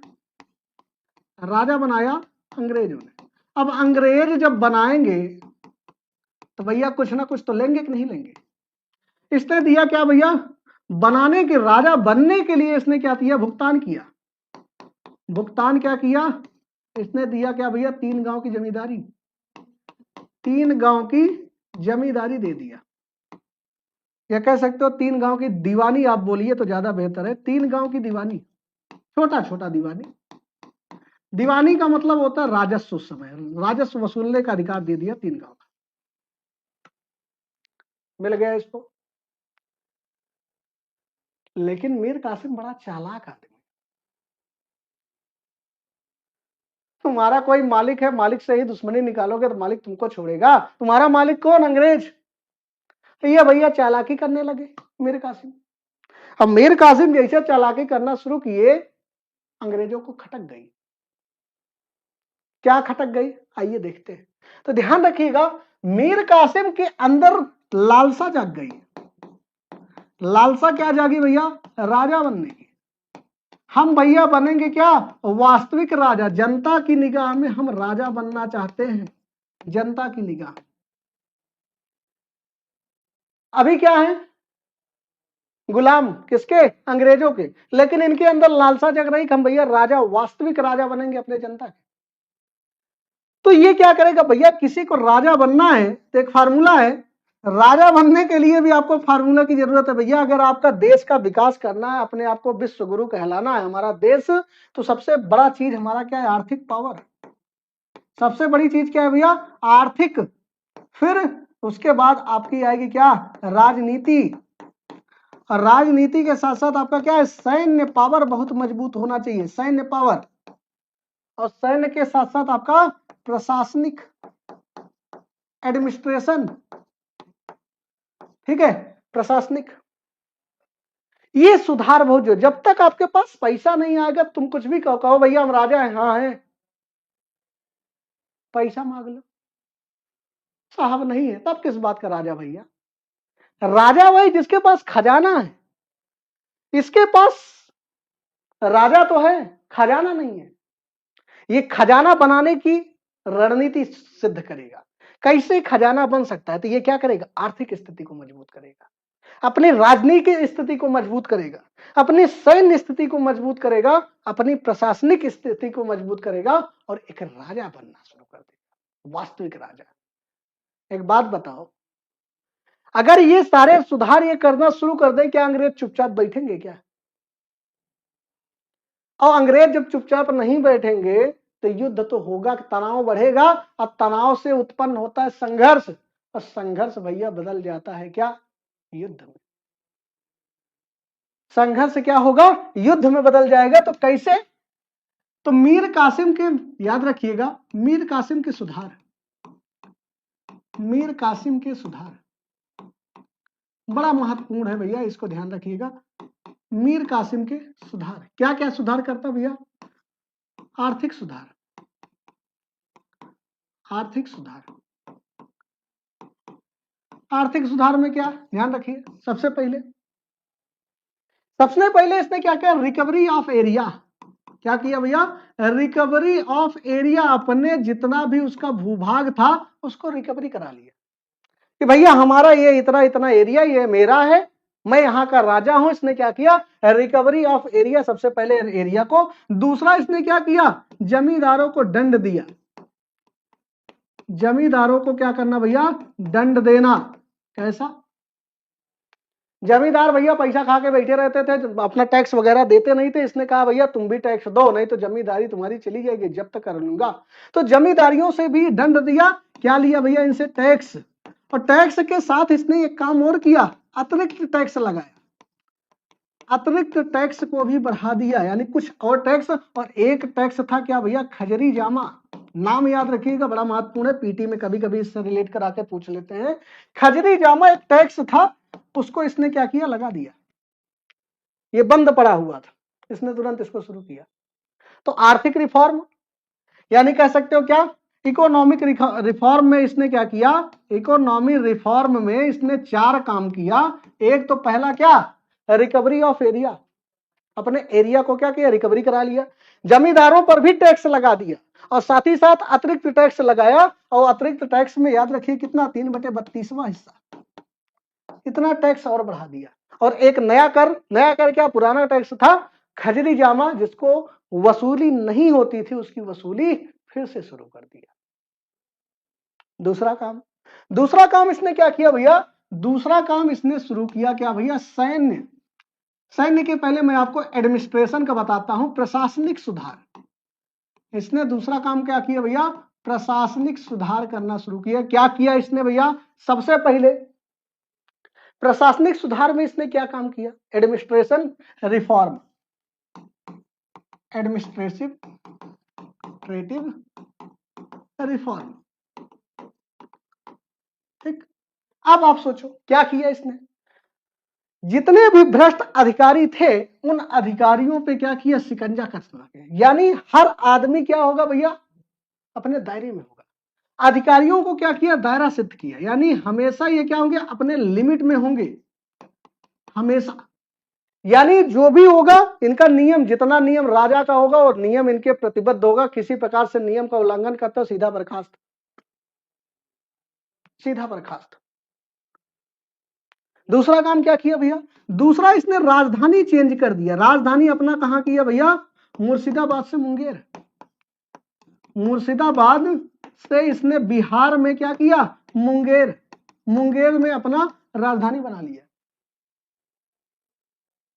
राजा बनाया अंग्रेजों ने। अब अंग्रेज जब बनाएंगे तो भैया कुछ ना कुछ तो लेंगे कि नहीं लेंगे। इसने दिया क्या भैया, बनाने के, राजा बनने के लिए इसने क्या किया, भुगतान किया। भुगतान क्या किया इसने, दिया क्या भैया, 3 गांव की जमींदारी, 3 गांव की जमींदारी दे दिया, या कह सकते हो 3 गांव की दीवानी आप बोलिए तो ज्यादा बेहतर है, 3 गांव की दीवानी, छोटा छोटा दीवानी। दीवानी का मतलब होता है राजस्व, उस समय राजस्व वसूलने का अधिकार दे दिया 3 गांव का, मिल गया इसको। लेकिन मीर कासिम बड़ा चालाक आदमी, तुम्हारा कोई मालिक है, मालिक से ही दुश्मनी निकालोगे तो मालिक तुमको छोड़ेगा? तुम्हारा मालिक कौन, अंग्रेज। तो ये भैया चालाकी करने लगे मीर कासिम। अब मीर कासिम जैसे चालाकी करना शुरू किए, अंग्रेजों को खटक गई। क्या खटक गई, आइए देखते हैं। तो ध्यान रखिएगा, मीर कासिम के अंदर लालसा जाग गई। लालसा क्या जागी भैया, राजा बनने की। हम भैया बनेंगे क्या, वास्तविक राजा, जनता की निगाह में हम राजा बनना चाहते हैं, जनता की निगाह। अभी क्या है, गुलाम किसके, अंग्रेजों के। लेकिन इनके अंदर लालसा जग रही कि हम भैया राजा, वास्तविक राजा बनेंगे अपने जनता के। तो ये क्या करेगा भैया, किसी को राजा बनना है तो एक फार्मूला है, राजा बनने के लिए भी आपको फार्मूला की जरूरत है भैया। अगर आपका देश का विकास करना है, अपने आप को विश्व गुरु कहलाना है हमारा देश, तो सबसे बड़ा चीज हमारा क्या है, आर्थिक पावर। सबसे बड़ी चीज क्या है भैया, आर्थिक। फिर उसके बाद आपकी आएगी क्या, राजनीति। और राजनीति के साथ साथ आपका क्या है, सैन्य पावर बहुत मजबूत होना चाहिए, सैन्य पावर। और सैन्य के साथ साथ आपका प्रशासनिक, एडमिनिस्ट्रेशन, ठीक है, प्रशासनिक। ये सुधार बहुत जो, जब तक आपके पास पैसा नहीं आएगा तुम कुछ भी कहो भैया हम राजा हैं, हाँ हैं, पैसा मांग लो, साहब नहीं है तब किस बात का राजा भैया। राजा वही जिसके पास खजाना है, इसके पास राजा तो है, खजाना नहीं है। ये खजाना बनाने की रणनीति सिद्ध करेगा। कैसे खजाना बन सकता है, तो ये क्या करेगा, आर्थिक स्थिति को मजबूत करेगा, अपनी राजनीतिक स्थिति को मजबूत करेगा, अपनी सैन्य स्थिति को मजबूत करेगा, अपनी प्रशासनिक स्थिति को मजबूत करेगा, और एक राजा बनना शुरू कर देगा, वास्तविक राजा। एक बात बताओ, अगर ये सारे सुधार ये करना शुरू कर दे, क्या अंग्रेज चुपचाप बैठेंगे क्या? और अंग्रेज जब चुपचाप नहीं बैठेंगे तो युद्ध तो होगा, तनाव बढ़ेगा, और तनाव से उत्पन्न होता है संघर्ष, और संघर्ष भैया बदल जाता है क्या, युद्ध में। संघर्ष क्या होगा, युद्ध में बदल जाएगा। तो कैसे, तो मीर कासिम के, याद रखिएगा, मीर कासिम के सुधार, मीर कासिम के सुधार बड़ा महत्वपूर्ण है भैया, इसको ध्यान रखिएगा। मीर कासिम के सुधार, क्या क्या सुधार करता भैया, आर्थिक सुधार, आर्थिक सुधार। आर्थिक सुधार में क्या ध्यान रखिए, सबसे पहले इसने क्या किया, रिकवरी ऑफ एरिया। क्या किया भैया, रिकवरी ऑफ एरिया, अपने जितना भी उसका भूभाग था उसको रिकवरी करा लिया, कि भैया हमारा ये इतना इतना एरिया ये मेरा है, मैं यहाँ का राजा हूं। इसने क्या किया, रिकवरी ऑफ एरिया, सबसे पहले एरिया को। दूसरा इसने क्या किया, जमींदारों को दंड दिया। जमींदारों को क्या करना भैया, दंड देना। कैसा, जमींदार भैया पैसा खा के बैठे रहते थे, अपना टैक्स वगैरह देते नहीं थे। इसने कहा भैया तुम भी टैक्स दो, नहीं तो जमींदारी तुम्हारी चली जाएगी, जब्त कर लूंगा। तो जमींदारियों से भी दंड दिया। क्या लिया भैया, इनसे टैक्स। और टैक्स के साथ इसने एक काम और किया, अतिरिक्त टैक्स लगाया, अतिरिक्त टैक्स को भी बढ़ा दिया, यानी कुछ और टैक्स। और एक टैक्स था क्या भैया, खजरी जामा। नाम याद रखिएगा, बड़ा महत्वपूर्ण है, पीटी में कभी कभी इससे रिलेट करा के पूछ लेते हैं। खजरी जामा एक टैक्स था, उसको इसने क्या किया, लगा दिया। ये बंद पड़ा हुआ था, इसने तुरंत इसको शुरू किया। तो आर्थिक रिफॉर्म, यानी कह सकते हो क्या, इकोनॉमिक रिफॉर्म में इसने क्या किया, इकोनॉमी रिफॉर्म में इसने 4 काम किया। एक तो पहला क्या, रिकवरी ऑफ एरिया, अपने एरिया को क्या किया, रिकवरी करा लिया। जमींदारों पर भी टैक्स लगा दिया, और साथ ही साथ अतिरिक्त टैक्स लगाया। और अतिरिक्त टैक्स में याद रखिए कितना, 3/32वां हिस्सा, इतना टैक्स और बढ़ा दिया। और एक नया कर क्या, पुराना टैक्स था खजरी जामा, जिसको वसूली नहीं होती थी, उसकी वसूली फिर से शुरू कर दिया। दूसरा काम इसने क्या किया भैया, दूसरा काम इसने शुरू किया क्या भैया, सैन्य के पहले मैं आपको एडमिनिस्ट्रेशन का बताता हूं, प्रशासनिक सुधार। इसने दूसरा काम क्या किया भैया, प्रशासनिक सुधार करना शुरू किया। क्या किया इसने भैया, सबसे पहले प्रशासनिक सुधार में इसने क्या काम किया, एडमिनिस्ट्रेशन रिफॉर्म, एडमिनिस्ट्रेटिव रिफॉर्म। ठीक, अब आप सोचो क्या किया इसने, जितने भी भ्रष्ट अधिकारी थे उन अधिकारियों पे क्या किया, शिकंजा कसना है। यानी हर आदमी क्या होगा भैया, अपने दायरे में होगा। अधिकारियों को क्या किया, दायरा सिद्ध किया, यानी हमेशा ये क्या होंगे, अपने लिमिट में होंगे हमेशा। यानी जो भी होगा इनका नियम, जितना नियम राजा का होगा और नियम इनके प्रतिबद्ध होगा, किसी प्रकार से नियम का उल्लंघन करता सीधा बर्खास्त, सीधा बर्खास्त। दूसरा काम क्या किया भैया, दूसरा इसने राजधानी चेंज कर दिया। राजधानी अपना कहां किया भैया, मुर्शिदाबाद से मुंगेर, मुर्शिदाबाद से इसने बिहार में क्या किया, मुंगेर, मुंगेर में अपना राजधानी बना लिया,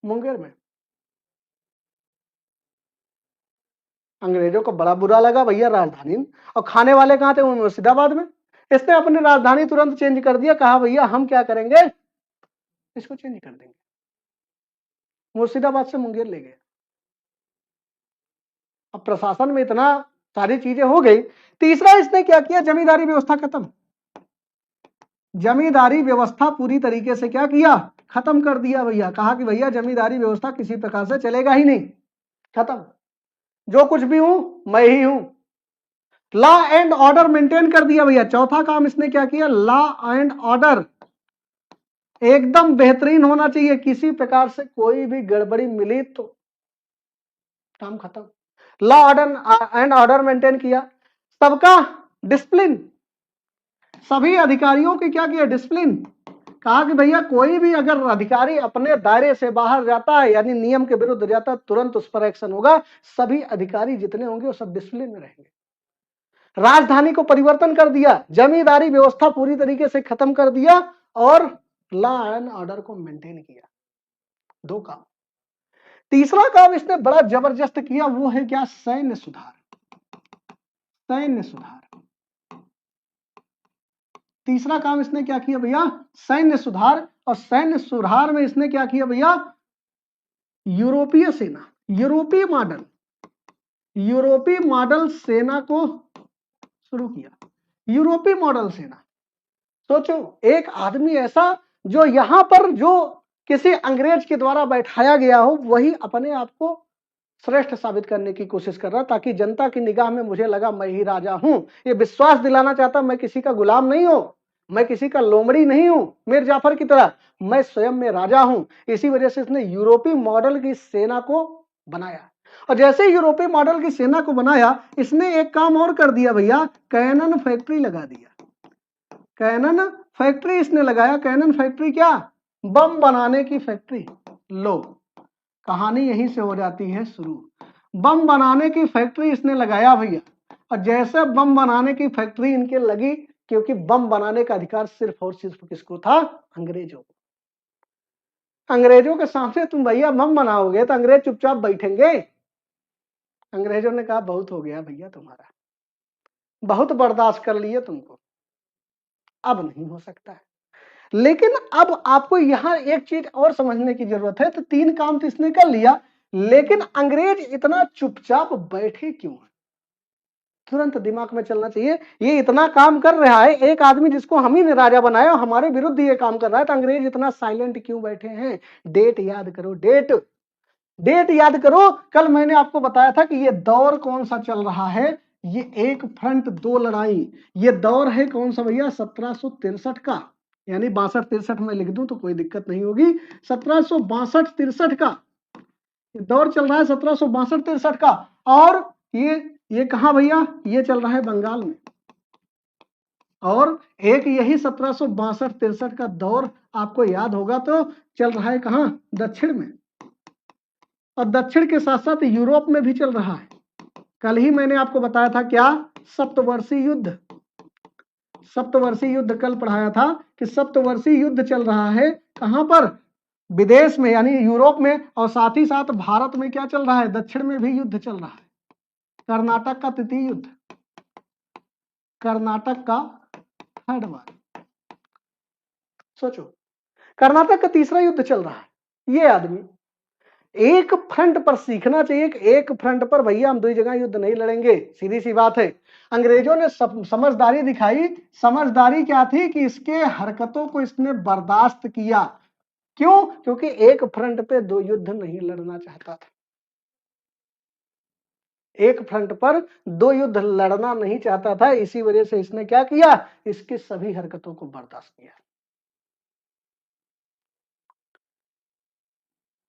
मुंगेर में। अंग्रेजों को बड़ा बुरा लगा भैया राजधानी, और खाने वाले कहां थे, मुर्शिदाबाद में। इसने अपनी राजधानी तुरंत चेंज कर दिया, कहा भैया हम क्या करेंगे, इसको चेंज कर देंगे, मुर्शिदाबाद से मुंगेर ले गए। अब प्रशासन में इतना सारी चीजें हो गई। तीसरा इसने क्या किया, जमींदारी व्यवस्था खत्म, जमींदारी व्यवस्था पूरी तरीके से क्या किया, खत्म कर दिया भैया। कहा कि भैया जमींदारी व्यवस्था किसी प्रकार से चलेगा ही नहीं, खत्म, जो कुछ भी हूं मैं ही हूं। लॉ एंड ऑर्डर मेंटेन कर दिया भैया। चौथा काम इसने क्या किया, लॉ एंड ऑर्डर एकदम बेहतरीन होना चाहिए, किसी प्रकार से कोई भी गड़बड़ी मिली तो काम खत्म। Law order and order maintain किया। सबका डिसिप्लिन, सभी अधिकारियों की क्या किया, डिसिप्लिन। कहा कि भैया कोई भी अगर अधिकारी अपने दायरे से बाहर जाता है, यानी नियम के विरुद्ध जाता है, तुरंत उस पर एक्शन होगा। सभी अधिकारी जितने होंगे वो सब डिसिप्लिन में रहेंगे। राजधानी को परिवर्तन कर दिया, जमींदारी व्यवस्था पूरी तरीके से खत्म कर दिया और लॉ एंड ऑर्डर को मेंटेन किया। दो काम। तीसरा काम इसने बड़ा जबरदस्त किया, वो है क्या, सैन्य सुधार, सैन्य सुधार। तीसरा काम इसने क्या किया भैया, सैन्य सुधार। और सैन्य सुधार में इसने क्या किया भैया, यूरोपीय सेना, यूरोपीय मॉडल सेना को शुरू किया। यूरोपीय मॉडल सेना, सोचो एक आदमी ऐसा जो यहां पर जो किसी अंग्रेज के द्वारा बैठाया गया हो, वही अपने आप को श्रेष्ठ साबित करने की कोशिश कर रहा, ताकि जनता की निगाह में मुझे लगा मैं ही राजा हूं। ये विश्वास दिलाना चाहता मैं किसी का गुलाम नहीं हूं, मैं किसी का लोमड़ी नहीं हूं मीर जाफर की तरह, मैं स्वयं में राजा हूं। इसी वजह से इसने यूरोपीय मॉडल की सेना को बनाया। और जैसे यूरोपीय मॉडल की सेना को बनाया, इसने एक काम और कर दिया भैया, कैनन फैक्ट्री लगा दिया। कैनन फैक्ट्री इसने लगाया। कैनन फैक्ट्री क्या, बम बनाने की फैक्ट्री। लो कहानी यहीं से हो जाती है शुरू। बम बनाने की फैक्ट्री इसने लगाया भैया। और जैसे बम बनाने की फैक्ट्री इनके लगी, क्योंकि बम बनाने का अधिकार सिर्फ और सिर्फ किसको था, अंग्रेजों को। अंग्रेजों के सामने तुम भैया बम बनाओगे तो अंग्रेज चुपचाप बैठेंगे। अंग्रेजों ने कहा बहुत हो गया भैया तुम्हारा, बहुत बर्दाश्त कर लिए तुमको, अब नहीं हो सकता है। लेकिन अब आपको यहां एक चीज और समझने की जरूरत है। तो तीन काम तो इसने कर लिया, लेकिन अंग्रेज इतना चुपचाप बैठे क्यों है, तुरंत दिमाग में चलना चाहिए। ये इतना काम कर रहा है, एक आदमी जिसको हम ही ने राजा बनाया हमारे विरुद्ध ये काम कर रहा है, तो अंग्रेज इतना साइलेंट क्यों बैठे हैं। डेट याद करो, डेट याद करो। कल मैंने आपको बताया था कि ये दौर कौन सा चल रहा है, ये एक फ्रंट दो लड़ाई। ये दौर है कौन सा भैया, 1763 का, यानी 62-63 में लिख दूं तो कोई दिक्कत नहीं होगी। 1762-63 का दौर चल रहा है, 1762-63 का। और ये कहा भैया, ये चल रहा है बंगाल में। और एक यही 1762-63 का दौर आपको याद होगा तो चल रहा है कहां, दक्षिण में, और दक्षिण के साथ साथ यूरोप में भी चल रहा है। कल ही मैंने आपको बताया था क्या, सप्तवर्षीय युद्ध, सप्तवर्षीय युद्ध कल पढ़ाया था कि सप्तवर्षीय युद्ध चल रहा है कहां पर, विदेश में यानी यूरोप में, और साथ ही साथ भारत में क्या चल रहा है, दक्षिण में भी युद्ध चल रहा है। कर्नाटक का तृतीय युद्ध, कर्नाटक का थर्ड वार, सोचो कर्नाटक का तीसरा युद्ध चल रहा है। ये आदमी एक फ्रंट पर सीखना चाहिए कि एक फ्रंट पर भैया हम दो जगह युद्ध नहीं लड़ेंगे, सीधी सी बात है। अंग्रेजों ने समझदारी दिखाई, समझदारी क्या थी कि इसके हरकतों को इसने बर्दाश्त किया। क्यों? क्योंकि एक फ्रंट पे दो युद्ध नहीं लड़ना चाहता था, एक फ्रंट पर दो युद्ध लड़ना नहीं चाहता था, इसी वजह से इसने क्या किया, इसकी सभी हरकतों को बर्दाश्त किया।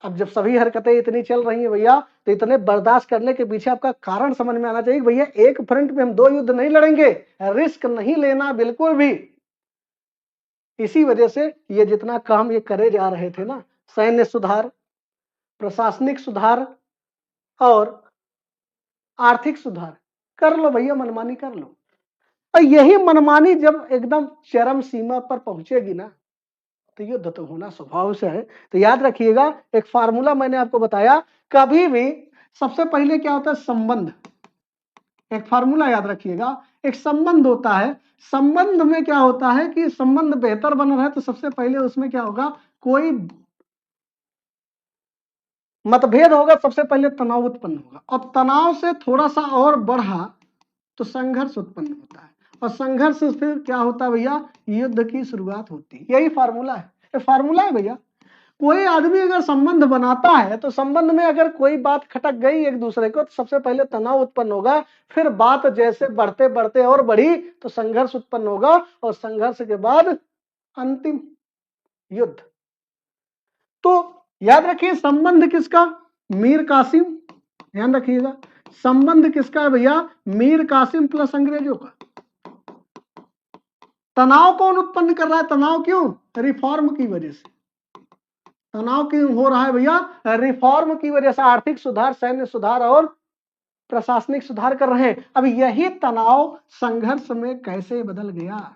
अब जब सभी हरकतें इतनी चल रही हैं भैया, तो इतने बर्दाश्त करने के पीछे आपका कारण समझ में आना चाहिए भैया एक फ्रंट पे हम दो युद्ध नहीं लड़ेंगे, रिस्क नहीं लेना बिल्कुल भी। इसी वजह से ये जितना काम ये करे जा रहे थे ना, सैन्य सुधार, प्रशासनिक सुधार और आर्थिक सुधार, कर लो भैया, मनमानी कर लो। और यही मनमानी जब एकदम चरम सीमा पर पहुंचेगी ना, तो युद्ध तो होना स्वभाव से है। तो याद रखिएगा, एक फार्मूला मैंने आपको बताया, कभी भी सबसे पहले क्या होता है, संबंध। एक फार्मूला याद रखिएगा, एक संबंध होता है, संबंध में क्या होता है कि संबंध बेहतर बन रहा है तो सबसे पहले उसमें क्या होगा, कोई मतभेद होगा, सबसे पहले तनाव उत्पन्न होगा, और तनाव से थोड़ा सा और बढ़ा तो संघर्ष उत्पन्न होता है, और संघर्ष से फिर क्या होता है भैया, युद्ध की शुरुआत होती है। यही फार्मूला है, ये फार्मूला है भैया। कोई आदमी अगर संबंध बनाता है तो संबंध में अगर कोई बात खटक गई एक दूसरे को, तो सबसे पहले तनाव उत्पन्न होगा, फिर बात जैसे बढ़ते बढ़ते और बढ़ी तो संघर्ष उत्पन्न होगा, और संघर्ष के बाद अंतिम युद्ध। तो याद रखिए संबंध किसका, मीर कासिम, ध्यान रखिएगा संबंध किसका है भैया, मीर कासिम प्लस अंग्रेजों का। तनाव कौन उत्पन्न कर रहा है, तनाव क्यों, रिफॉर्म की वजह से। तनाव क्यों हो रहा है भैया, रिफॉर्म की वजह से, आर्थिक सुधार, सैन्य सुधार और प्रशासनिक सुधार कर रहे हैं। अब यही तनाव संघर्ष में कैसे बदल गया,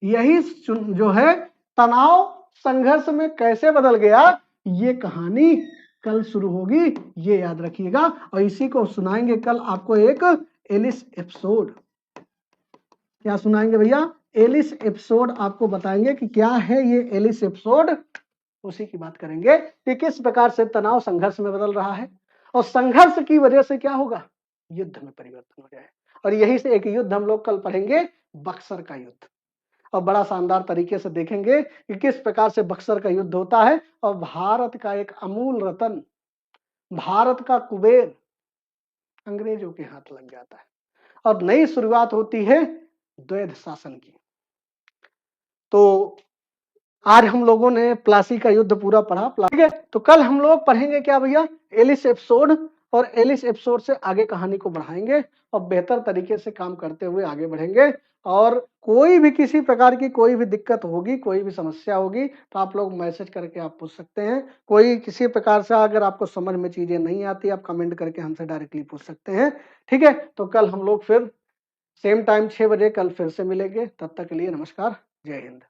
यही जो है तनाव संघर्ष में कैसे बदल गया, ये कहानी कल शुरू होगी, ये याद रखिएगा। और इसी को सुनाएंगे कल आपको एक एलिस एपिसोड। क्या सुनाएंगे भैया, एलिस एपिसोड आपको बताएंगे कि क्या है ये एलिस एपिसोड, उसी की बात करेंगे कि किस प्रकार से तनाव संघर्ष में बदल रहा है, और संघर्ष की वजह से क्या होगा, युद्ध में परिवर्तन हो जाए। और यही से एक युद्ध हम लोग कल पढ़ेंगे, बक्सर का युद्ध, और बड़ा शानदार तरीके से देखेंगे कि किस प्रकार से बक्सर का युद्ध होता है, और भारत का एक अमूल रतन, भारत का कुबेर अंग्रेजों के हाथ लग जाता है, और नई शुरुआत होती है द्वैध शासन की। तो आज हम लोगों ने प्लासी का युद्ध पूरा पढ़ा, ठीक है। तो कल हम लोग पढ़ेंगे क्या भैया, एलिस एपिसोड, और एलिस एपिसोड से आगे कहानी को बढ़ाएंगे और बेहतर तरीके से काम करते हुए आगे बढ़ेंगे। और कोई भी किसी प्रकार की कोई भी दिक्कत होगी, कोई भी समस्या होगी, तो आप लोग मैसेज करके आप पूछ सकते हैं। कोई किसी प्रकार से अगर आपको समझ में चीजें नहीं आती, आप कमेंट करके हमसे डायरेक्टली पूछ सकते हैं, ठीक है। तो कल हम लोग फिर सेम टाइम 6 बजे कल फिर से मिलेंगे, तब तक के लिए नमस्कार, जय हिंद।